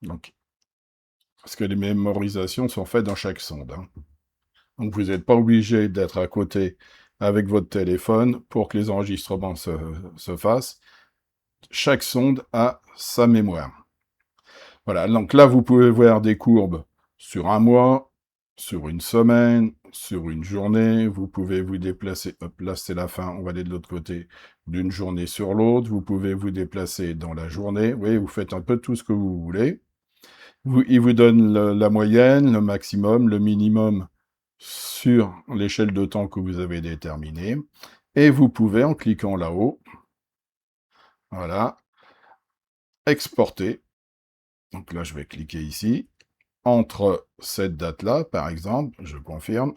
[SPEAKER 1] Donc, parce que les mémorisations sont faites dans chaque sonde. Donc, vous n'êtes pas obligé d'être à côté avec votre téléphone pour que les enregistrements se fassent. Chaque sonde a sa mémoire. Voilà, donc là, vous pouvez voir des courbes sur un mois, sur une semaine, sur une journée. Vous pouvez vous déplacer, hop, là c'est la fin, on va aller de l'autre côté, d'une journée sur l'autre. Vous pouvez vous déplacer dans la journée. Oui, vous faites un peu tout ce que vous voulez. Il vous donne la moyenne, le maximum, le minimum sur l'échelle de temps que vous avez déterminée. Et vous pouvez, en cliquant là-haut, voilà, exporter. Donc là, je vais cliquer ici. Entre cette date-là, par exemple, je confirme.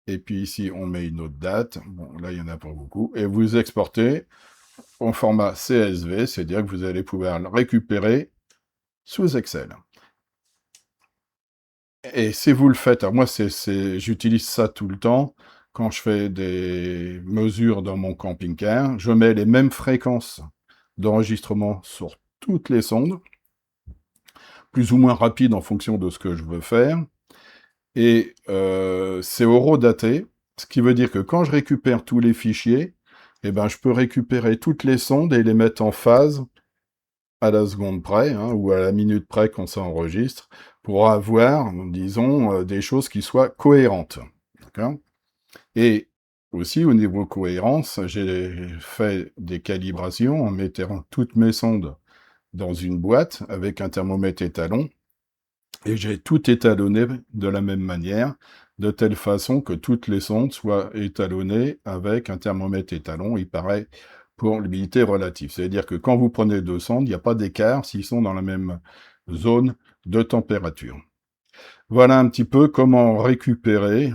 [SPEAKER 1] Et puis ici, on met une autre date. Bon, là, il n'y en a pas beaucoup. Et vous exportez en format CSV, c'est-à-dire que vous allez pouvoir le récupérer sous Excel. Et si vous le faites, alors moi, j'utilise ça tout le temps. Quand je fais des mesures dans mon camping-car, je mets les mêmes fréquences d'enregistrement sur toutes les sondes, plus ou moins rapides en fonction de ce que je veux faire. Et c'est horodaté, ce qui veut dire que quand je récupère tous les fichiers, eh ben, je peux récupérer toutes les sondes et les mettre en phase à la seconde près, ou à la minute près quand ça enregistre, pour avoir, disons, des choses qui soient cohérentes. D'accord ? Et Aussi, au niveau cohérence, j'ai fait des calibrations en mettant toutes mes sondes dans une boîte avec un thermomètre étalon, et j'ai tout étalonné de la même manière, de telle façon que toutes les sondes soient étalonnées avec un thermomètre étalon, il paraît, pour l'humidité relative. C'est-à-dire que quand vous prenez deux sondes, il n'y a pas d'écart s'ils sont dans la même zone de température. Voilà un petit peu comment récupérer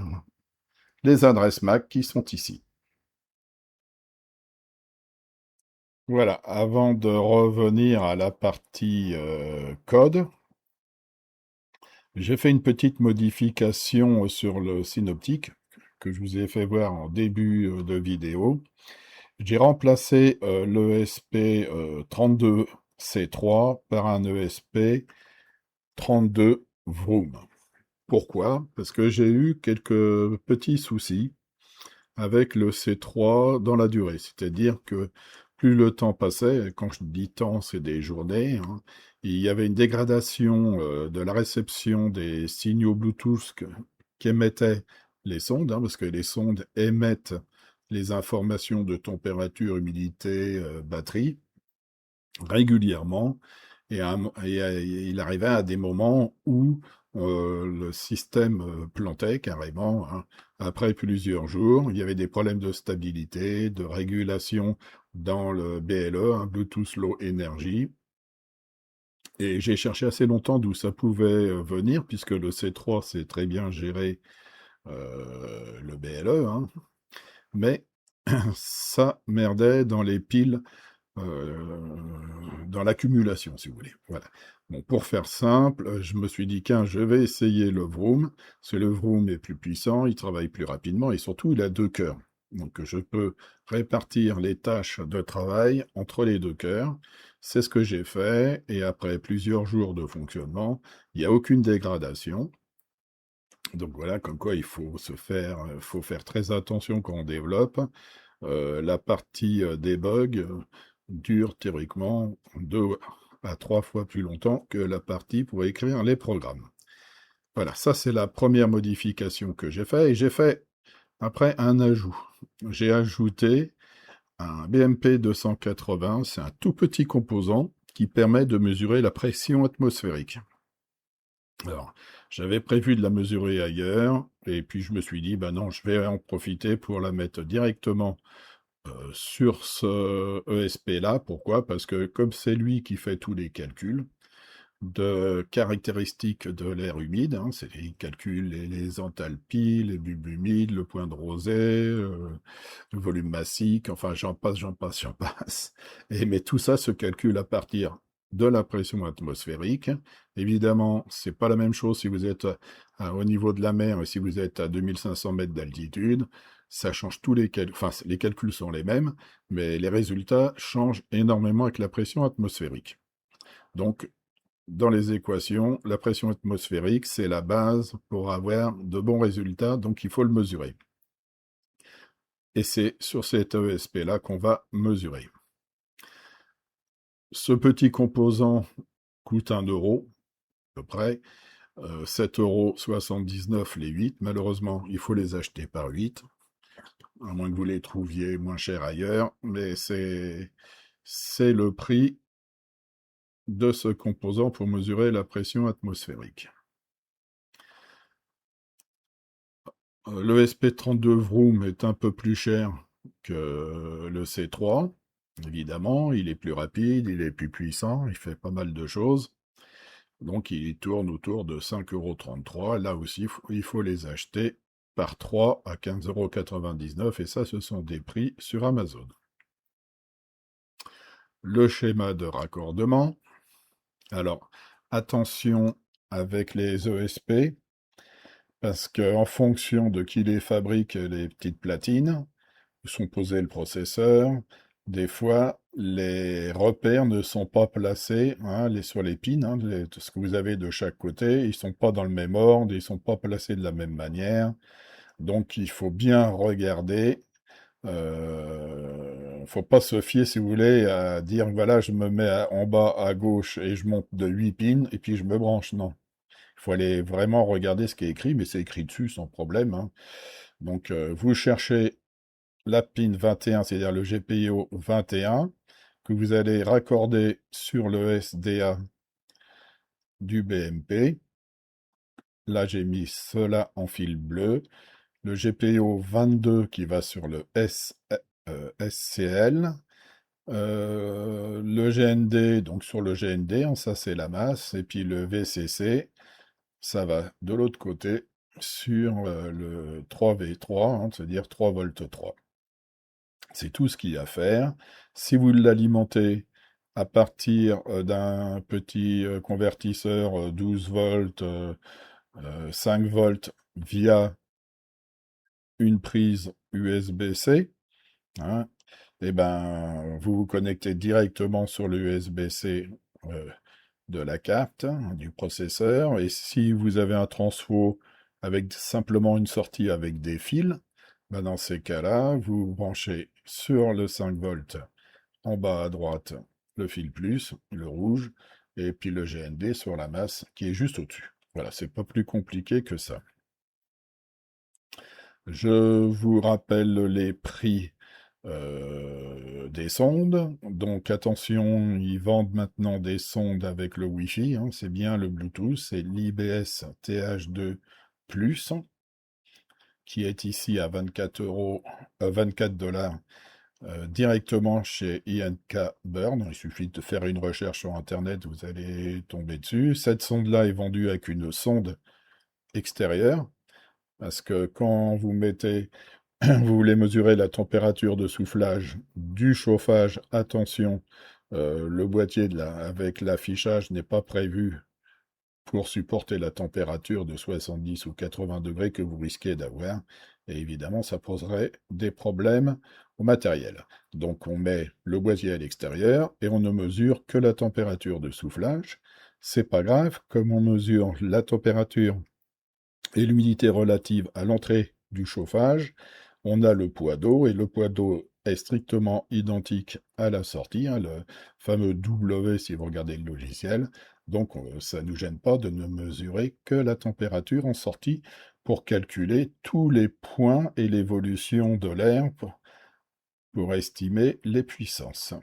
[SPEAKER 1] les adresses MAC qui sont ici. Voilà, avant de revenir à la partie code, j'ai fait une petite modification sur le synoptique que je vous ai fait voir en début de vidéo. J'ai remplacé l'ESP 32C3 par un ESP 32 Vroom. Pourquoi? Parce que j'ai eu quelques petits soucis avec le C3 dans la durée. C'est-à-dire que plus le temps passait, quand je dis temps, c'est des journées, hein, il y avait une dégradation de la réception des signaux Bluetooth qu'émettaient les sondes, hein, parce que les sondes émettent les informations de température, humidité, batterie, régulièrement, il arrivait à des moments où le système plantait carrément, hein. Après plusieurs jours, il y avait des problèmes de stabilité, de régulation dans le BLE, hein, Bluetooth Low Energy. Et j'ai cherché assez longtemps d'où ça pouvait venir, puisque le C3 sait très bien gérer le BLE, hein. Mais ça merdait dans les piles, dans l'accumulation, si vous voulez. Voilà. Bon, pour faire simple, je me suis dit, je vais essayer le Vroom. C'est le Vroom est plus puissant, il travaille plus rapidement et surtout, il a deux cœurs. Donc, je peux répartir les tâches de travail entre les deux cœurs. C'est ce que j'ai fait et après plusieurs jours de fonctionnement, il n'y a aucune dégradation. Donc voilà, comme quoi il faut faire très attention quand on développe. La partie debug dure théoriquement 2 à 3 fois plus longtemps que la partie pour écrire les programmes. Voilà, ça c'est la première modification que j'ai fait, et j'ai fait après un ajout. J'ai ajouté un BMP 280, c'est un tout petit composant qui permet de mesurer la pression atmosphérique. Alors, j'avais prévu de la mesurer ailleurs, et puis je me suis dit, ben non, je vais en profiter pour la mettre directement sur ce ESP-là. Pourquoi? Parce que comme c'est lui qui fait tous les calculs de caractéristiques de l'air humide, hein, c'est les calculs, les enthalpies, les bulbes humides, le point de rosée, le volume massique, enfin j'en passe, j'en passe, j'en passe. Mais tout ça se calcule à partir de la pression atmosphérique. Évidemment, c'est pas la même chose si vous êtes au niveau de la mer et si vous êtes à 2500 mètres d'altitude. Ça change tous les calculs, enfin les calculs sont les mêmes, mais les résultats changent énormément avec la pression atmosphérique. Donc, dans les équations, la pression atmosphérique, c'est la base pour avoir de bons résultats, donc il faut le mesurer. Et c'est sur cet ESP-là qu'on va mesurer. Ce petit composant coûte 1 euro, à peu près, 7,79 € les 8. Malheureusement, il faut les acheter par 8, à moins que vous les trouviez moins chers ailleurs, mais c'est le prix de ce composant pour mesurer la pression atmosphérique. Le SP32 Vroom est un peu plus cher que le C3, évidemment, il est plus rapide, il est plus puissant, il fait pas mal de choses. Donc il tourne autour de 5,33 €. Là aussi, il faut les acheter par 3 à 15,99 €, et ça, ce sont des prix sur Amazon. Le schéma de raccordement. Alors, attention avec les ESP, parce qu'en fonction de qui les fabrique, les petites platines, où sont posés le processeur, des fois, les repères ne sont pas placés, hein, sur les pins, hein, ce que vous avez de chaque côté, ils sont pas dans le même ordre, ils sont pas placés de la même manière. Donc, il faut bien regarder. Faut pas se fier, si vous voulez, à dire, voilà, je me mets en bas à gauche et je monte de 8 pins et puis je me branche. Non. Il faut aller vraiment regarder ce qui est écrit, mais c'est écrit dessus sans problème, hein. Donc, vous cherchez la pin 21, c'est-à-dire le GPIO 21, que vous allez raccorder sur le SDA du BMP. Là, j'ai mis cela en fil bleu. Le GPIO 22 qui va sur le SCL. Le GND, donc sur le GND, hein, ça c'est la masse. Et puis le VCC, ça va de l'autre côté sur le 3V3, hein, c'est-à-dire 3 volts 3. C'est tout ce qu'il y a à faire. Si vous l'alimentez à partir d'un petit convertisseur 12 volts, 5 volts via une prise USB-C, hein, et ben, vous vous connectez directement sur le USB-C de la carte, hein, du processeur, et si vous avez un transfo avec simplement une sortie avec des fils, ben dans ces cas-là, vous branchez sur le 5 volts en bas à droite le fil plus, le rouge, et puis le GND sur la masse qui est juste au-dessus. Voilà, c'est pas plus compliqué que ça. Je vous rappelle les prix des sondes. Donc attention, ils vendent maintenant des sondes avec le Wi-Fi, hein, c'est bien le Bluetooth, c'est l'IBS TH2+, qui est ici à 24 dollars directement chez INK Burn. Il suffit de faire une recherche sur Internet, vous allez tomber dessus. Cette sonde-là est vendue avec une sonde extérieure, parce que quand vous mettez, vous voulez mesurer la température de soufflage du chauffage, attention, le boîtier avec l'affichage n'est pas prévu pour supporter la température de 70 ou 80 degrés que vous risquez d'avoir. Et évidemment, ça poserait des problèmes au matériel. Donc on met le boîtier à l'extérieur et on ne mesure que la température de soufflage. C'est pas grave, comme on mesure la température et l'humidité relative à l'entrée du chauffage, on a le poids d'eau, et le poids d'eau est strictement identique à la sortie, hein, le fameux W si vous regardez le logiciel. Donc ça ne nous gêne pas de ne mesurer que la température en sortie pour calculer tous les points et l'évolution de l'air pour estimer les puissances.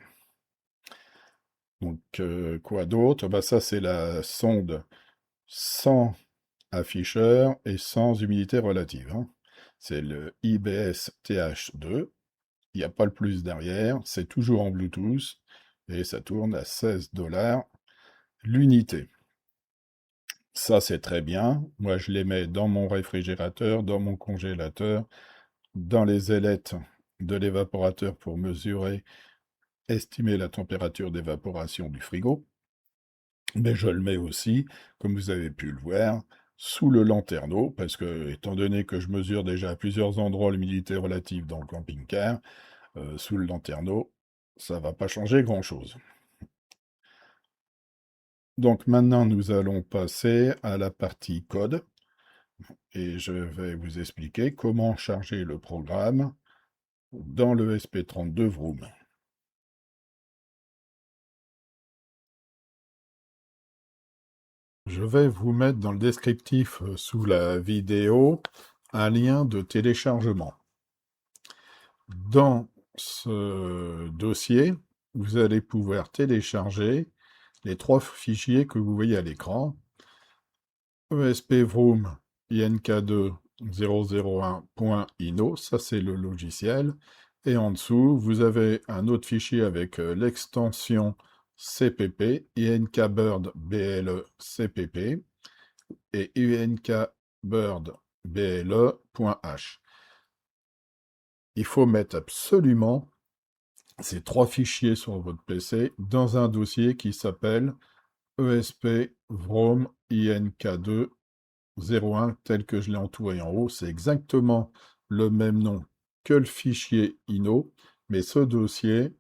[SPEAKER 1] Donc quoi d'autre? Bah, ça c'est la sonde sans afficheur et sans humidité relative, hein. C'est le IBS TH2. Il n'y a pas le plus derrière. C'est toujours en Bluetooth. Et ça tourne à 16 dollars l'unité. Ça, c'est très bien. Moi, je les mets dans mon réfrigérateur, dans mon congélateur, dans les ailettes de l'évaporateur pour mesurer, estimer la température d'évaporation du frigo. Mais je le mets aussi, comme vous avez pu le voir, sous le lanterneau, parce que, étant donné que je mesure déjà à plusieurs endroits l'humidité relative dans le camping-car, sous le lanterneau, ça va pas changer grand-chose. Donc maintenant, nous allons passer à la partie code, et je vais vous expliquer comment charger le programme dans le SP32 Vroom. Je vais vous mettre dans le descriptif sous la vidéo un lien de téléchargement. Dans ce dossier, vous allez pouvoir télécharger les 3 fichiers que vous voyez à l'écran. ESP-vroom INK2 001.ino, ça c'est le logiciel. Et en dessous, vous avez un autre fichier avec l'extension CPP, INKBird BLE CPP et INKBird BLE.h. Il faut mettre absolument ces 3 fichiers sur votre PC dans un dossier qui s'appelle ESP Vroom INK2 01 tel que je l'ai entouré en haut. C'est exactement le même nom que le fichier INO, mais ce dossier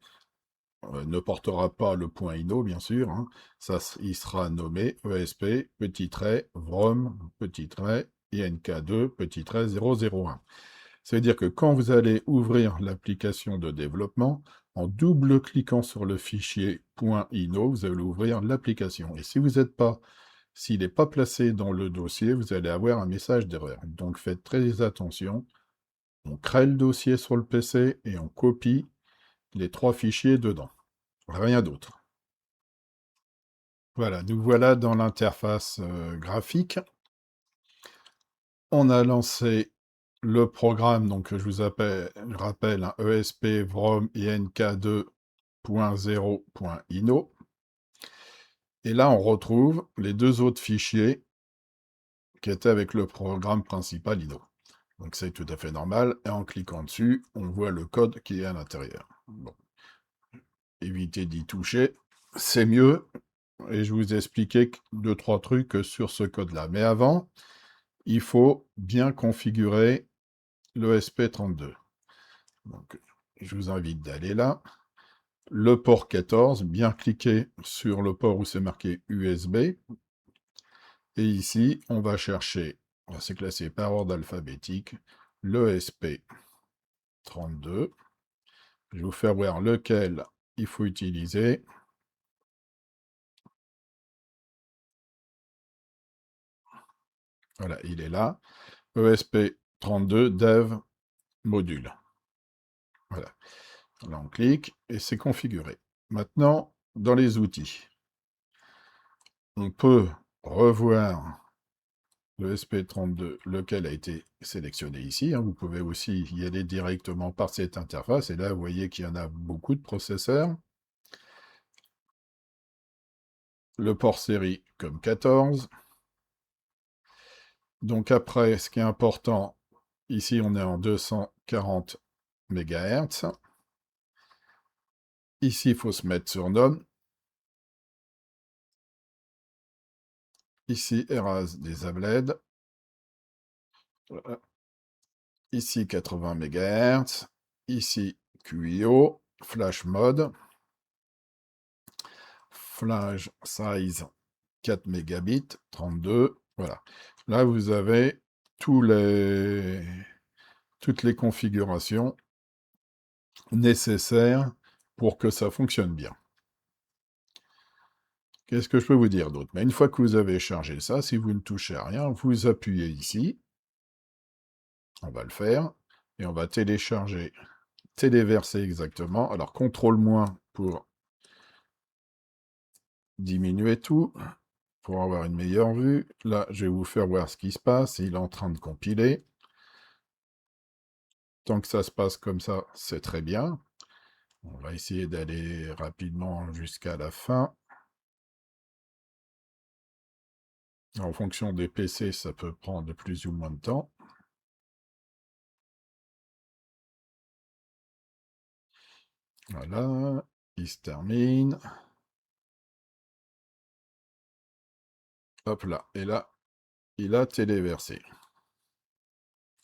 [SPEAKER 1] ne portera pas le point INO, bien sûr. Hein. Ça, il sera nommé ESP petit trait Vroom petit trait INK2 petit trait 001. Ça veut dire que quand vous allez ouvrir l'application de développement, en double-cliquant sur le fichier .ino, vous allez ouvrir l'application. Et si vous n'êtes pas, s'il n'est pas placé dans le dossier, vous allez avoir un message d'erreur. Donc faites très attention On crée le dossier sur le PC et on copie les 3 fichiers dedans. Rien d'autre. Voilà, nous voilà dans l'interface graphique. On a lancé le programme, donc je vous rappelle un ESP Vrom INK 2.0.ino. Et là, on retrouve les 2 autres fichiers qui étaient avec le programme principal INO. Donc c'est tout à fait normal. Et en cliquant dessus, on voit le code qui est à l'intérieur. Bon. Évitez d'y toucher. C'est mieux. Et je vous ai expliqué 2-3 trucs sur ce code-là. Mais avant, il faut bien configurer l'ESP32. Donc, je vous invite d'aller là. Le port 14, bien cliquer sur le port où c'est marqué USB. Et ici, on va chercher, c'est classé par ordre alphabétique, l'ESP32. Je vais vous faire voir lequel il faut utiliser. Voilà, il est là. ESP32 dev module. Voilà. Là, on clique et c'est configuré. Maintenant, dans les outils, on peut revoir le SP32, lequel a été sélectionné ici. Vous pouvez aussi y aller directement par cette interface. Et là, vous voyez qu'il y en a beaucoup de processeurs. Le port série comme 14. Donc après, ce qui est important, ici, on est en 240 MHz. Ici, il faut se mettre sur NOM. Ici, Eras des Abled. Voilà. Ici, 80 MHz. Ici, QIO. Flash mode. Flash size 4 mégabits, 32. Voilà. Là, vous avez toutes les configurations nécessaires pour que ça fonctionne bien. Qu'est-ce que je peux vous dire d'autre? Mais une fois que vous avez chargé ça, si vous ne touchez à rien, vous appuyez ici. On va le faire. Et on va télécharger, téléverser exactement. Alors, CTRL- pour diminuer tout, pour avoir une meilleure vue. Là, je vais vous faire voir ce qui se passe. Il est en train de compiler. Tant que ça se passe comme ça, c'est très bien. On va essayer d'aller rapidement jusqu'à la fin. En fonction des PC, ça peut prendre plus ou moins de temps. Voilà, il se termine. Hop là, et là, il a téléversé.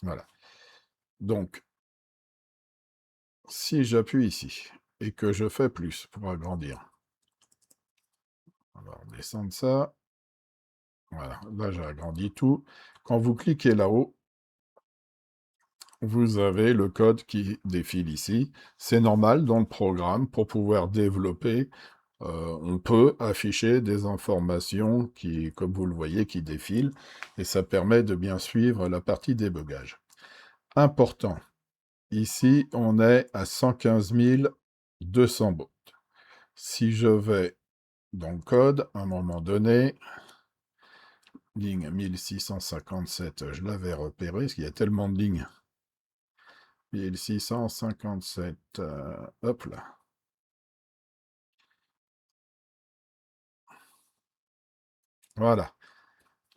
[SPEAKER 1] Voilà. Donc, si j'appuie ici, et que je fais plus pour agrandir, on va redescendre ça. Voilà, là j'ai agrandi tout. Quand vous cliquez là-haut, vous avez le code qui défile ici. C'est normal dans le programme pour pouvoir développer. On peut afficher des informations qui, comme vous le voyez, qui défilent, et ça permet de bien suivre la partie débogage. Important, ici, on est à 115 200 baud. Si je vais dans le code, à un moment donné, ligne 1657, je l'avais repéré, parce qu'il y a tellement de lignes. 1657, hop là. Voilà.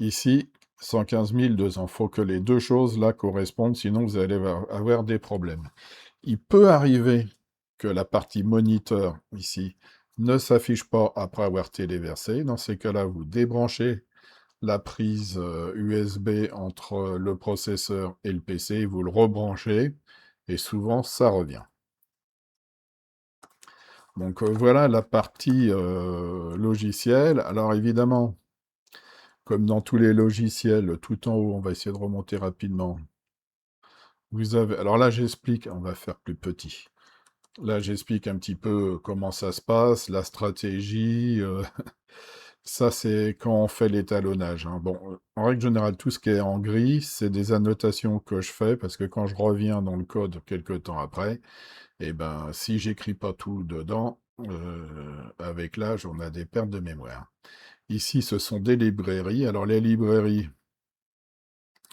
[SPEAKER 1] Ici, 115 200. Il faut que les deux choses là correspondent, sinon vous allez avoir des problèmes. Il peut arriver que la partie moniteur, ici, ne s'affiche pas après avoir téléversé. Dans ces cas-là, vous débranchez la prise USB entre le processeur et le PC, vous le rebranchez, et souvent, ça revient. Donc voilà la partie logicielle. Alors évidemment, comme dans tous les logiciels, tout en haut, on va essayer de remonter rapidement. Vous avez... Alors là, j'explique, on va faire plus petit. Là, j'explique un petit peu comment ça se passe, la stratégie. Ça, c'est quand on fait l'étalonnage, hein. Bon, en règle générale, tout ce qui est en gris, c'est des annotations que je fais parce que quand je reviens dans le code quelques temps après, eh ben, si j'écris pas tout dedans, avec l'âge, on a des pertes de mémoire. Ici, ce sont des librairies. Alors, les librairies,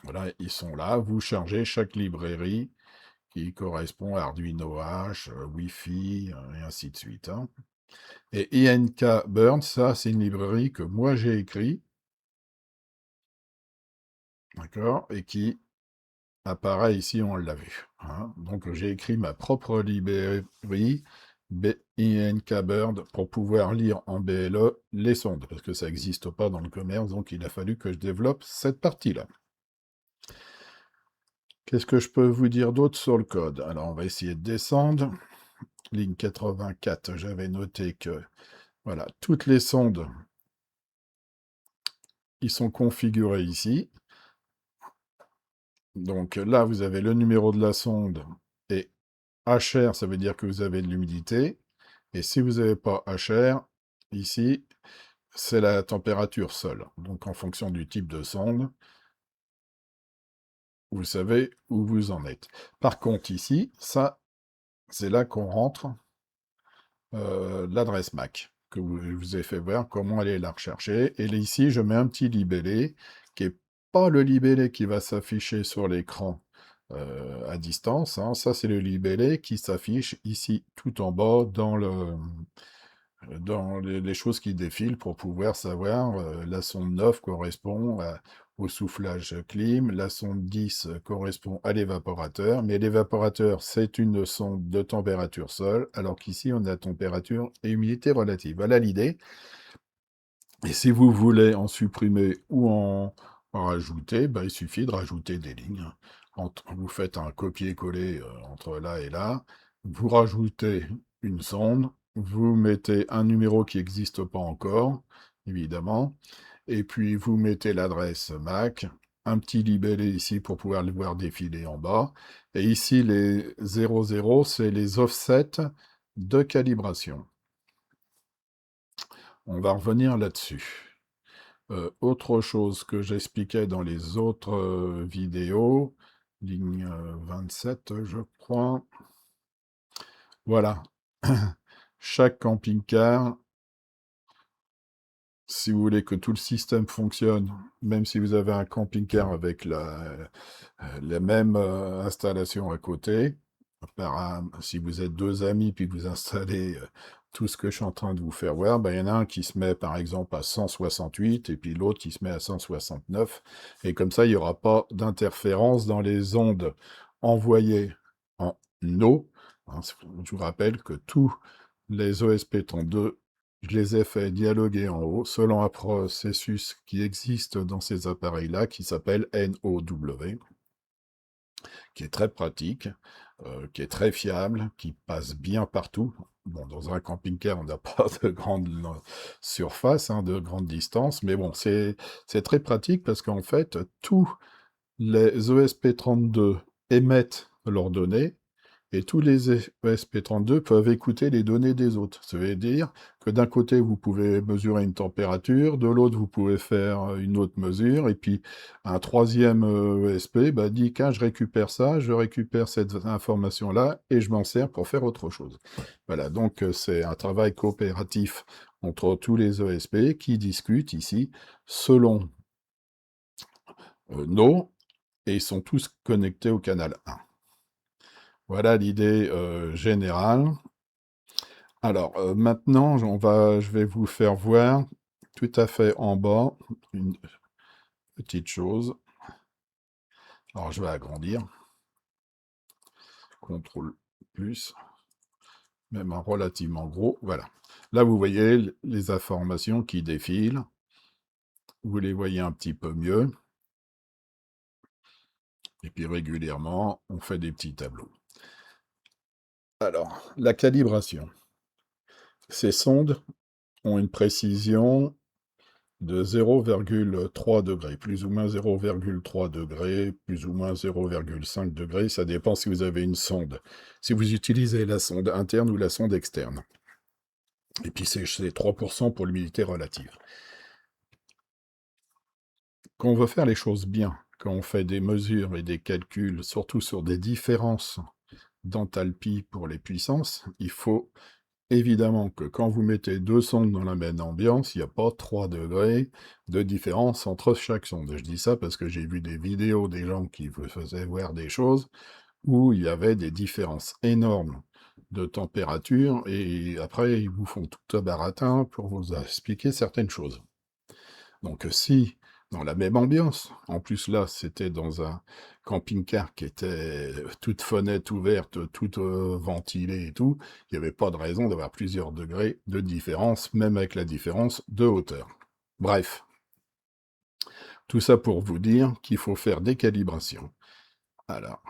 [SPEAKER 1] voilà, ils sont là. Vous chargez chaque librairie qui correspond à Arduino H, Wi-Fi, et ainsi de suite, hein. Et INK Burn, ça, c'est une librairie que moi j'ai écrit, d'accord, et qui apparaît ici, on l'a vu, hein. Donc, j'ai écrit ma propre librairie, INK-Bird, pour pouvoir lire en BLE les sondes, parce que ça n'existe pas dans le commerce, donc il a fallu que je développe cette partie-là. Qu'est-ce que je peux vous dire d'autre sur le code? Alors, on va essayer de descendre. Ligne 84, j'avais noté que, voilà, toutes les sondes, ils sont configurées ici. Donc là, vous avez le numéro de la sonde, et HR, ça veut dire que vous avez de l'humidité. Et si vous n'avez pas HR, ici, c'est la température seule. Donc en fonction du type de sonde, vous savez où vous en êtes. Par contre, ici, ça, c'est là qu'on rentre l'adresse MAC, que je vous ai fait voir comment aller la rechercher. Et là, ici, je mets un petit libellé, qui n'est pas le libellé qui va s'afficher sur l'écran à distance, hein. Ça, c'est le libellé qui s'affiche ici, tout en bas, dans les choses qui défilent pour pouvoir savoir la sonde 9 correspond au soufflage clim, la sonde 10 correspond à l'évaporateur, mais l'évaporateur, c'est une sonde de température seule, alors qu'ici, on a température et humidité relative. Voilà l'idée. Et si vous voulez en supprimer ou en rajouter, bah, il suffit de rajouter des lignes. Vous faites un copier-coller entre là et là, vous rajoutez une sonde, vous mettez un numéro qui n'existe pas encore, évidemment, et puis vous mettez l'adresse MAC, un petit libellé ici pour pouvoir le voir défiler en bas, et ici les 00, c'est les offsets de calibration. On va revenir là-dessus. Autre chose que j'expliquais dans les autres vidéos, ligne 27, je crois. Voilà. Chaque camping-car, si vous voulez que tout le système fonctionne, même si vous avez un camping-car avec la même installation à côté, si vous êtes deux amis puis que vous installez tout ce que je suis en train de vous faire voir, ben, il y en a un qui se met par exemple à 168 et puis l'autre qui se met à 169. Et comme ça, il n'y aura pas d'interférence dans les ondes envoyées en eau, hein. Je vous rappelle que tous les ESP32, je les ai fait dialoguer en haut selon un processus qui existe dans ces appareils-là qui s'appelle NOW, qui est très pratique, qui est très fiable, qui passe bien partout. Bon, dans un camping-car, on n'a pas de grande surface, hein, de grande distance, mais bon, c'est très pratique parce qu'en fait, tous les ESP32 émettent leurs données, et tous les ESP32 peuvent écouter les données des autres. Ça veut dire que d'un côté, vous pouvez mesurer une température, de l'autre, vous pouvez faire une autre mesure, et puis un troisième ESP dit qu'un, je récupère ça, je récupère cette information-là, et je m'en sers pour faire autre chose. Voilà, donc c'est un travail coopératif entre tous les ESP qui discutent ici selon nos, et ils sont tous connectés au canal 1. Voilà l'idée générale. Alors, maintenant, je vais vous faire voir tout à fait en bas une petite chose. Alors, je vais agrandir. CTRL plus, même un relativement gros. Voilà. Là, vous voyez les informations qui défilent. Vous les voyez un petit peu mieux. Et puis, régulièrement, on fait des petits tableaux. Alors, la calibration. Ces sondes ont une précision de 0,3 degrés, plus ou moins 0,3 degrés, plus ou moins 0,5 degrés, ça dépend si vous avez une sonde, si vous utilisez la sonde interne ou la sonde externe. Et puis c'est 3% pour l'humidité relative.
[SPEAKER 2] Quand on veut faire les choses bien, quand on fait des mesures et des calculs, surtout sur des différences d'enthalpie pour les puissances, il faut évidemment que quand vous mettez deux sondes dans la même ambiance, il n'y a pas 3 degrés de différence entre chaque sonde. Je dis ça parce que j'ai vu des vidéos des gens qui vous faisaient voir des choses où il y avait des différences énormes de température, et après ils vous font tout un baratin pour vous expliquer certaines choses. Donc si, dans la même ambiance, en plus là c'était dans un camping-car qui était toute fenêtre ouverte, toute ventilée et tout, il n'y avait pas de raison d'avoir plusieurs degrés de différence, même avec la différence de hauteur. Bref, tout ça pour vous dire qu'il faut faire des calibrations. Alors,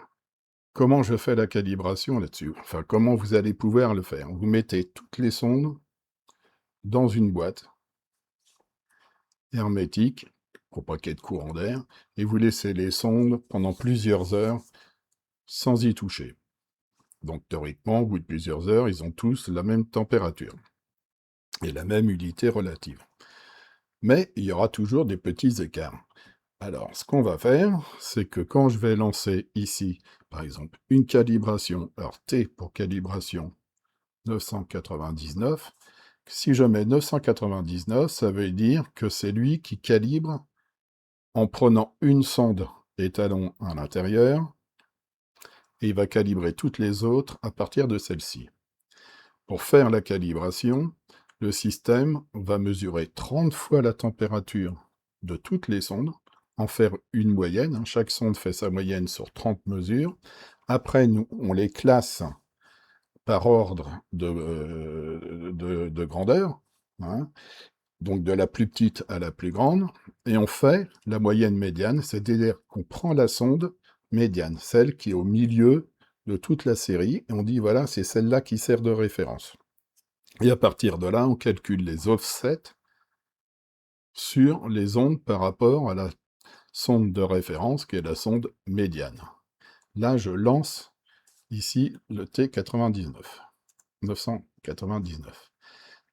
[SPEAKER 2] comment je fais la calibration là-dessus? Enfin, comment vous allez pouvoir le faire? Vous mettez toutes les sondes dans une boîte hermétique, pour pas qu'il y ait de courant d'air, et vous laissez les sondes pendant plusieurs heures sans y toucher. Donc théoriquement, au bout de plusieurs heures, ils ont tous la même température et la même humidité relative. Mais il y aura toujours des petits écarts. Alors, ce qu'on va faire, c'est que quand je vais lancer ici, par exemple, une calibration, alors T pour calibration 999, si je mets 999, ça veut dire que c'est lui qui calibre en prenant une sonde étalon à l'intérieur, et il va calibrer toutes les autres à partir de celle-ci. Pour faire la calibration, le système va mesurer 30 fois la température de toutes les sondes, en faire une moyenne. Chaque sonde fait sa moyenne sur 30 mesures. Après, nous, on les classe par ordre de grandeur, hein, donc de la plus petite à la plus grande, et on fait la moyenne médiane, c'est-à-dire qu'on prend la sonde médiane, celle qui est au milieu de toute la série, et on dit voilà, c'est celle-là qui sert de référence. Et à partir de là, on calcule les offsets sur les ondes par rapport à la sonde de référence, qui est la sonde médiane. Là, je lance ici le T99, 999.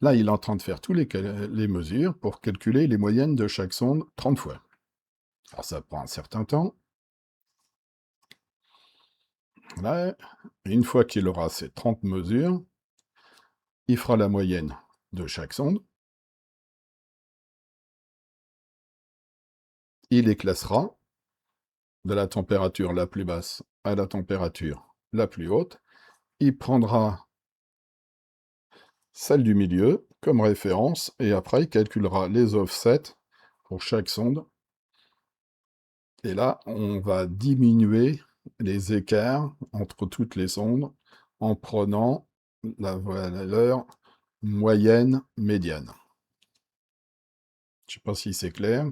[SPEAKER 2] Là, il est en train de faire toutes les mesures pour calculer les moyennes de chaque sonde 30 fois. Alors ça prend un certain temps. Là, une fois qu'il aura ces 30 mesures, il fera la moyenne de chaque sonde. Il les classera de la température la plus basse à la température la plus haute. Il prendra celle du milieu comme référence, et après il calculera les offsets pour chaque sonde. Et là, on va diminuer les écarts entre toutes les sondes en prenant la valeur moyenne médiane. Je ne sais pas si c'est clair.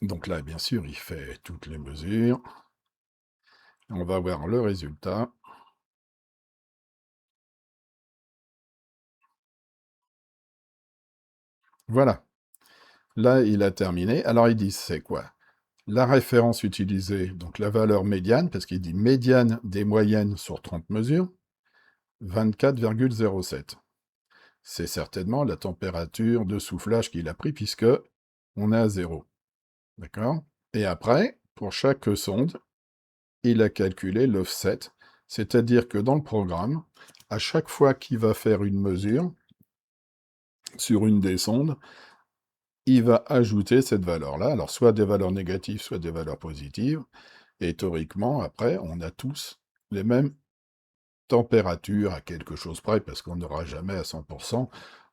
[SPEAKER 2] Donc là, bien sûr, il fait toutes les mesures. On va voir le résultat. Voilà. Là, il a terminé. Alors, il dit, c'est quoi? La référence utilisée, donc la valeur médiane, parce qu'il dit médiane des moyennes sur 30 mesures, 24,07. C'est certainement la température de soufflage qu'il a pris, puisque on est à 0. D'accord? Et après, pour chaque sonde, il a calculé l'offset, c'est-à-dire que dans le programme, à chaque fois qu'il va faire une mesure sur une des sondes, il va ajouter cette valeur-là, alors soit des valeurs négatives, soit des valeurs positives, et théoriquement, après, on a tous les mêmes températures à quelque chose près, parce qu'on n'aura jamais à 100%,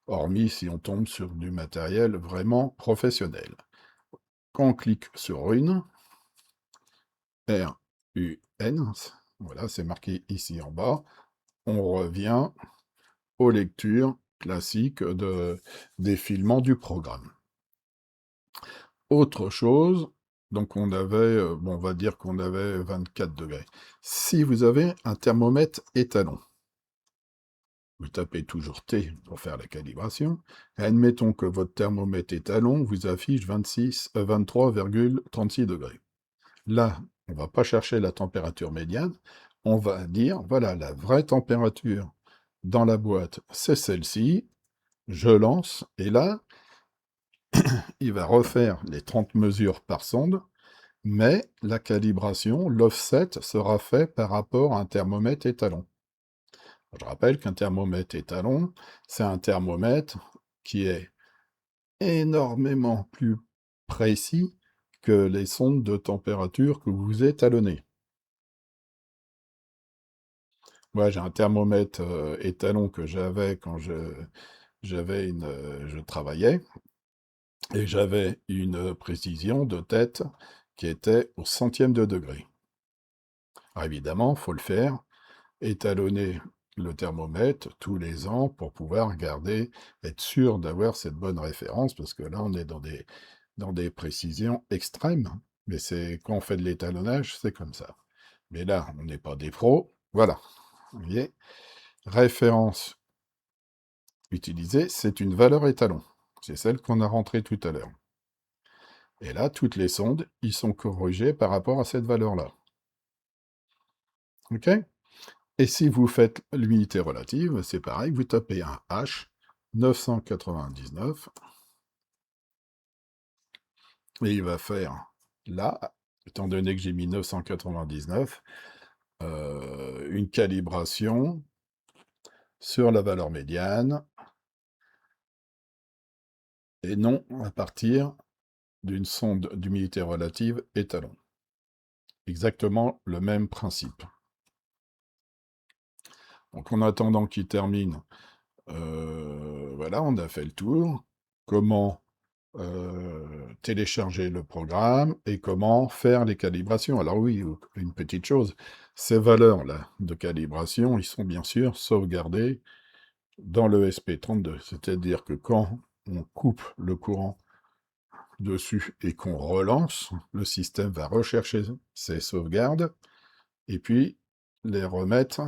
[SPEAKER 2] hormis si on tombe sur du matériel vraiment professionnel. Quand on clique sur RUN, R-U-N, voilà, c'est marqué ici en bas, on revient aux lectures classiques des filements du programme. Autre chose, donc on avait, bon, on va dire qu'on avait 24 degrés. Si vous avez un thermomètre étalon, vous tapez toujours T pour faire la calibration, et admettons que votre thermomètre étalon vous affiche 23,36 degrés. Là, on ne va pas chercher la température médiane, on va dire, voilà, la vraie température dans la boîte, c'est celle-ci, je lance, et là, il va refaire les 30 mesures par sonde, mais la calibration, l'offset, sera fait par rapport à un thermomètre étalon. Je rappelle qu'un thermomètre étalon, c'est un thermomètre qui est énormément plus précis que les sondes de température que vous étalonnez. Moi, j'ai un thermomètre étalon que j'avais quand je travaillais, et j'avais une précision de tête qui était au centième de degré. Alors évidemment, il faut le faire, étalonner le thermomètre tous les ans pour pouvoir regarder, être sûr d'avoir cette bonne référence, parce que là, on est dans des précisions extrêmes. Mais c'est quand on fait de l'étalonnage, c'est comme ça. Mais là, on n'est pas des pros. Voilà. Vous voyez, référence utilisée, c'est une valeur étalon. C'est celle qu'on a rentrée tout à l'heure. Et là, toutes les sondes, ils sont corrigées par rapport à cette valeur-là. OK? Et si vous faites l'unité relative, c'est pareil, vous tapez un H, 999, et il va faire, là, étant donné que j'ai mis 999, une calibration sur la valeur médiane, et non à partir d'une sonde d'humidité relative étalon. Exactement le même principe. Donc en attendant qu'il termine, voilà, on a fait le tour. Comment télécharger le programme et comment faire les calibrations. Alors oui, une petite chose, ces valeurs-là de calibration, ils sont bien sûr sauvegardés dans le SP32. C'est-à-dire que quand on coupe le courant dessus et qu'on relance, le système va rechercher ces sauvegardes et puis les remettre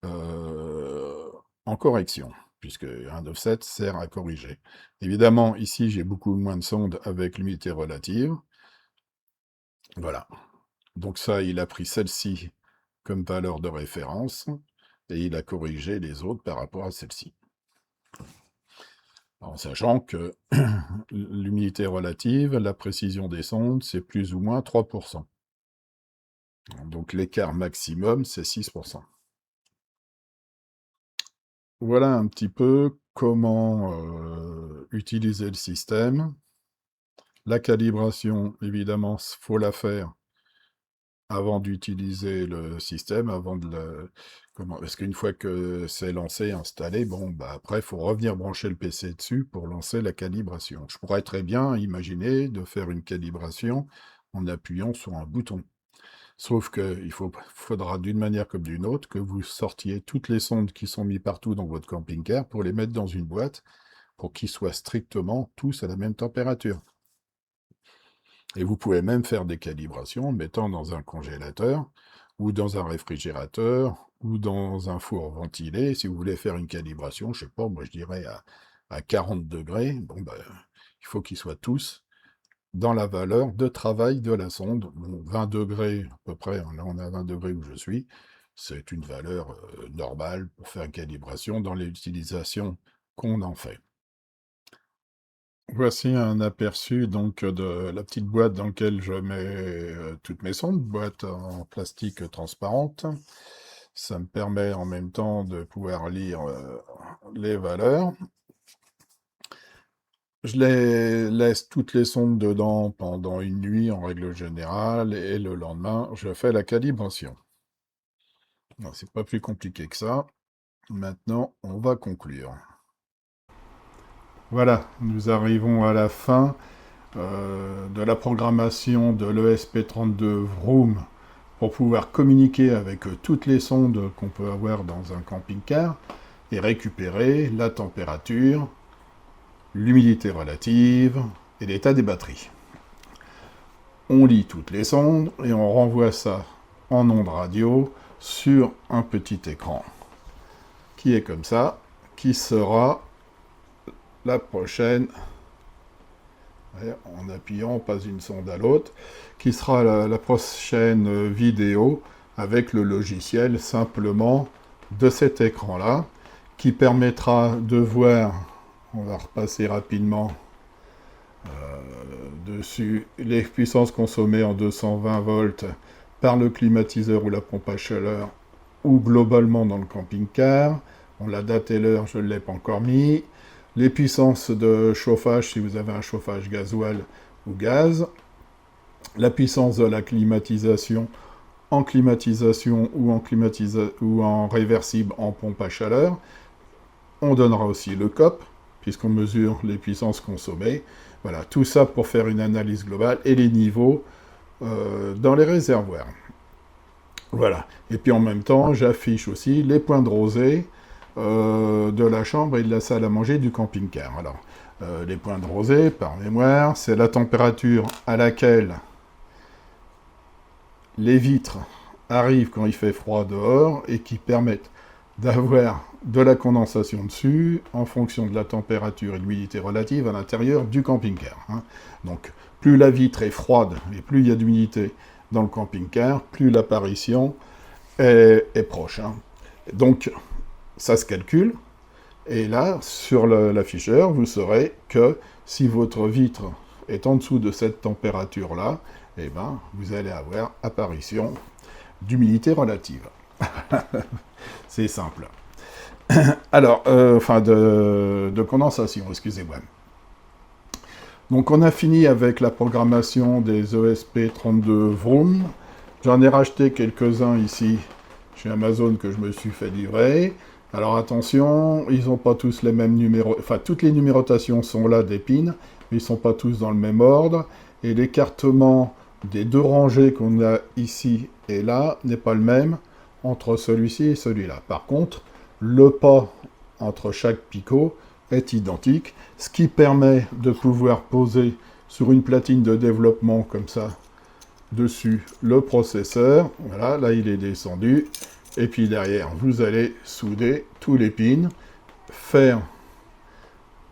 [SPEAKER 2] en correction, puisque un offset sert à corriger. Évidemment, ici, j'ai beaucoup moins de sondes avec l'unité relative. Voilà. Donc ça, il a pris celle-ci comme valeur de référence, et il a corrigé les autres par rapport à celle-ci. En sachant que l'humidité relative, la précision des sondes, c'est plus ou moins 3%. Donc l'écart maximum, c'est 6%. Voilà un petit peu comment utiliser le système. La calibration, évidemment, il faut la faire avant d'utiliser le système, avant de le... Parce qu'une fois que c'est lancé, installé, bon, bah après, il faut revenir brancher le PC dessus pour lancer la calibration. Je pourrais très bien imaginer de faire une calibration en appuyant sur un bouton. Sauf qu'il faudra d'une manière comme d'une autre que vous sortiez toutes les sondes qui sont mises partout dans votre camping-car pour les mettre dans une boîte pour qu'ils soient strictement tous à la même température. Et vous pouvez même faire des calibrations en mettant dans un congélateur, ou dans un réfrigérateur, ou dans un four ventilé. Si vous voulez faire une calibration, je sais pas, moi je dirais à 40 degrés, bon ben, il faut qu'ils soient tous dans la valeur de travail de la sonde. Bon, 20 degrés à peu près, là on est à 20 degrés où je suis, c'est une valeur normale pour faire une calibration dans l'utilisation qu'on en fait. Voici un aperçu donc de la petite boîte dans laquelle je mets toutes mes sondes, boîte en plastique transparente. Ça me permet en même temps de pouvoir lire les valeurs. Je les laisse toutes les sondes dedans pendant une nuit en règle générale et le lendemain je fais la calibration. C'est pas plus compliqué que ça. Maintenant on va conclure. Voilà, nous arrivons à la fin de la programmation de l'ESP32 Vroom pour pouvoir communiquer avec toutes les sondes qu'on peut avoir dans un camping-car et récupérer la température, l'humidité relative et l'état des batteries. On lit toutes les sondes et on renvoie ça en ondes radio sur un petit écran qui est comme ça, qui sera la prochaine, en appuyant, on passe d'une sonde à l'autre, qui sera la prochaine vidéo avec le logiciel simplement de cet écran-là, qui permettra de voir, on va repasser rapidement Dessus, les puissances consommées en 220 volts par le climatiseur ou la pompe à chaleur, ou globalement dans le camping-car. On la date et l'heure, je ne l'ai pas encore mis. Les puissances de chauffage, si vous avez un chauffage gasoil ou gaz. La puissance de la climatisation en climatisation ou en réversible en pompe à chaleur. On donnera aussi le COP, puisqu'on mesure les puissances consommées. Voilà, tout ça pour faire une analyse globale et les niveaux dans les réservoirs. Voilà. Et puis en même temps, j'affiche aussi les points de rosée de la chambre et de la salle à manger du camping-car. Alors, les points de rosée, par mémoire, c'est la température à laquelle les vitres arrivent quand il fait froid dehors et qui permettent d'avoir de la condensation dessus en fonction de la température et de l'humidité relative à l'intérieur du camping-car. Hein. Donc, plus la vitre est froide et plus il y a d'humidité dans le camping-car, plus l'apparition est proche. Hein. Donc, ça se calcule. Et là, sur l'afficheur, vous saurez que si votre vitre est en dessous de cette température-là, eh ben, vous allez avoir apparition d'humidité relative. C'est simple. Alors, enfin, de condensation, excusez-moi. Donc, on a fini avec la programmation des ESP32 Vroom. J'en ai racheté quelques-uns ici chez Amazon que je me suis fait livrer. Alors attention, ils n'ont pas tous les mêmes numéros, enfin toutes les numérotations sont là des pins, mais ils ne sont pas tous dans le même ordre, et l'écartement des deux rangées qu'on a ici et là n'est pas le même entre celui-ci et celui-là. Par contre, le pas entre chaque picot est identique, ce qui permet de pouvoir poser sur une platine de développement comme ça, dessus le processeur, voilà, là il est descendu, et puis derrière, vous allez souder tous les pins, faire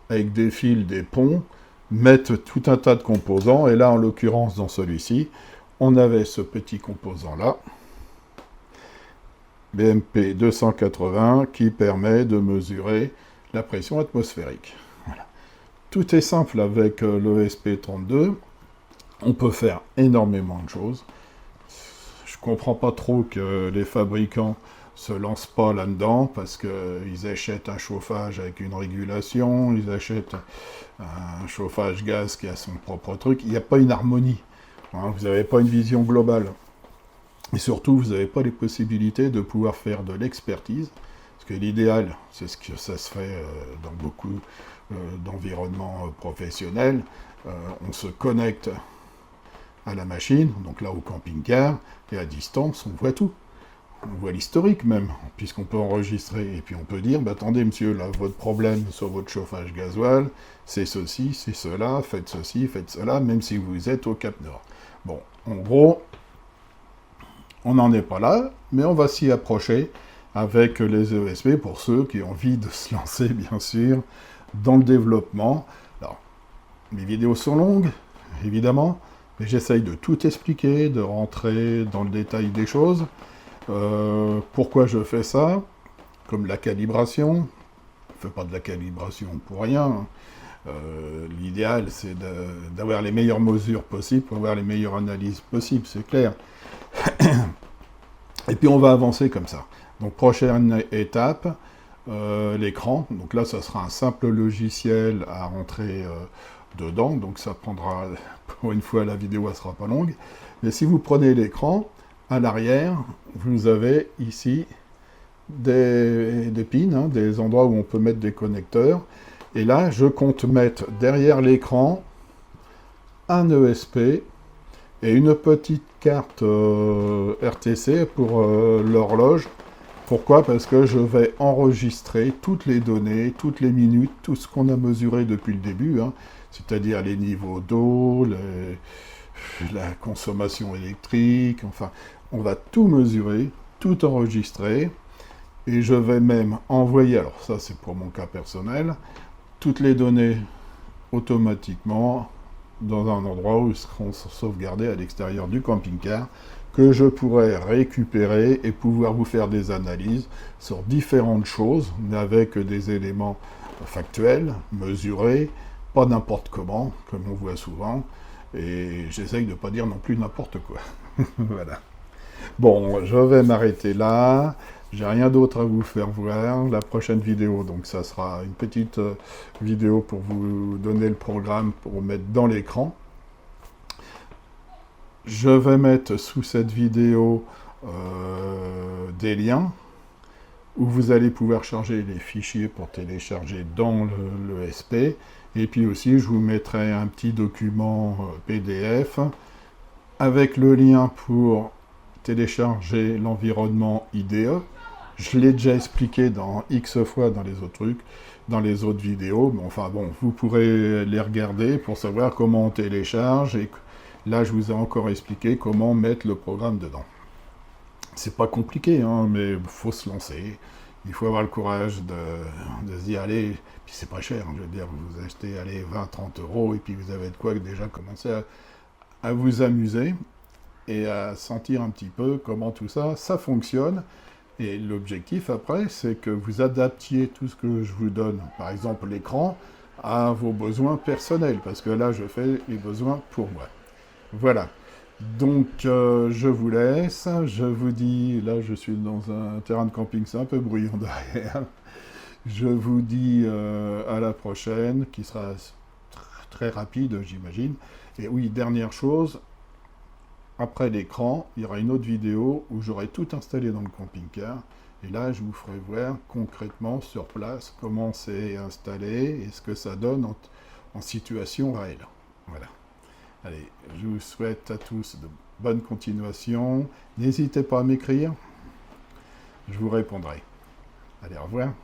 [SPEAKER 2] avec des fils des ponts, mettre tout un tas de composants, et là, en l'occurrence, dans celui-ci, on avait ce petit composant-là, BMP 280, qui permet de mesurer la pression atmosphérique. Voilà. Tout est simple avec l'ESP32, on peut faire énormément de choses. Je comprends pas trop que les fabricants se lancent pas là-dedans, parce qu'ils achètent un chauffage avec une régulation, ils achètent un chauffage gaz qui a son propre truc, il n'y a pas une harmonie, hein, vous n'avez pas une vision globale. Et surtout, vous n'avez pas les possibilités de pouvoir faire de l'expertise, parce que l'idéal, c'est ce que ça se fait dans beaucoup d'environnements professionnels, on se connecte à la machine, donc là au camping-car, et à distance, on voit tout. On voit l'historique même, puisqu'on peut enregistrer, et puis on peut dire, bah, attendez monsieur, là, votre problème sur votre chauffage gasoil, c'est ceci, c'est cela, faites ceci, faites cela, même si vous êtes au Cap Nord. Bon, en gros, on n'en est pas là, mais on va s'y approcher avec les ESP, pour ceux qui ont envie de se lancer, bien sûr, dans le développement. Alors, les vidéos sont longues, évidemment, mais j'essaye de tout expliquer, de rentrer dans le détail des choses. Pourquoi je fais ça? Comme la calibration. Je ne fais pas de la calibration pour rien. L'idéal, c'est d'avoir les meilleures mesures possibles pour avoir les meilleures analyses possibles, c'est clair. Et puis on va avancer comme ça. Donc prochaine étape, l'écran. Donc là, ça sera un simple logiciel à rentrer dedans, donc ça prendra, pour une fois la vidéo elle sera pas longue, mais si vous prenez l'écran, à l'arrière, vous avez ici des pins, hein, des endroits où on peut mettre des connecteurs, et là je compte mettre derrière l'écran un ESP et une petite carte RTC pour l'horloge. Pourquoi? Parce que je vais enregistrer toutes les données, toutes les minutes, tout ce qu'on a mesuré depuis le début, hein, c'est-à-dire les niveaux d'eau, la consommation électrique, enfin, on va tout mesurer, tout enregistrer, et je vais même envoyer, alors ça c'est pour mon cas personnel, toutes les données automatiquement dans un endroit où ils seront sauvegardés à l'extérieur du camping-car, que je pourrais récupérer et pouvoir vous faire des analyses sur différentes choses, avec des éléments factuels, mesurés, pas n'importe comment, comme on voit souvent, et j'essaye de ne pas dire non plus n'importe quoi. Voilà. Bon, je vais m'arrêter là. J'ai rien d'autre à vous faire voir. La prochaine vidéo, donc ça sera une petite vidéo pour vous donner le programme pour mettre dans l'écran. Je vais mettre sous cette vidéo des liens où vous allez pouvoir charger les fichiers pour télécharger dans l'ESP. Et puis aussi, je vous mettrai un petit document PDF avec le lien pour télécharger l'environnement IDE. Je l'ai déjà expliqué dans X fois dans les autres trucs, dans les autres vidéos. Mais enfin bon, vous pourrez les regarder pour savoir comment on télécharge. Et là, je vous ai encore expliqué comment mettre le programme dedans. C'est pas compliqué, hein, mais il faut se lancer. Il faut avoir le courage de se dire, allez, puis c'est pas cher, je veux dire, vous achetez, allez, 20-30 euros, et puis vous avez de quoi déjà commencer à vous amuser et à sentir un petit peu comment tout ça, ça fonctionne. Et l'objectif après, c'est que vous adaptiez tout ce que je vous donne, par exemple l'écran, à vos besoins personnels, parce que là, je fais les besoins pour moi. Voilà. Donc, je vous laisse. Je vous dis, là, je suis dans un terrain de camping, c'est un peu bruyant derrière. Je vous dis à la prochaine, qui sera très rapide, j'imagine. Et oui, dernière chose, après l'écran, il y aura une autre vidéo où j'aurai tout installé dans le camping-car. Et là, je vous ferai voir concrètement sur place comment c'est installé et ce que ça donne en situation réelle. Voilà. Allez, je vous souhaite à tous de bonnes continuations. N'hésitez pas à m'écrire, je vous répondrai. Allez, au revoir.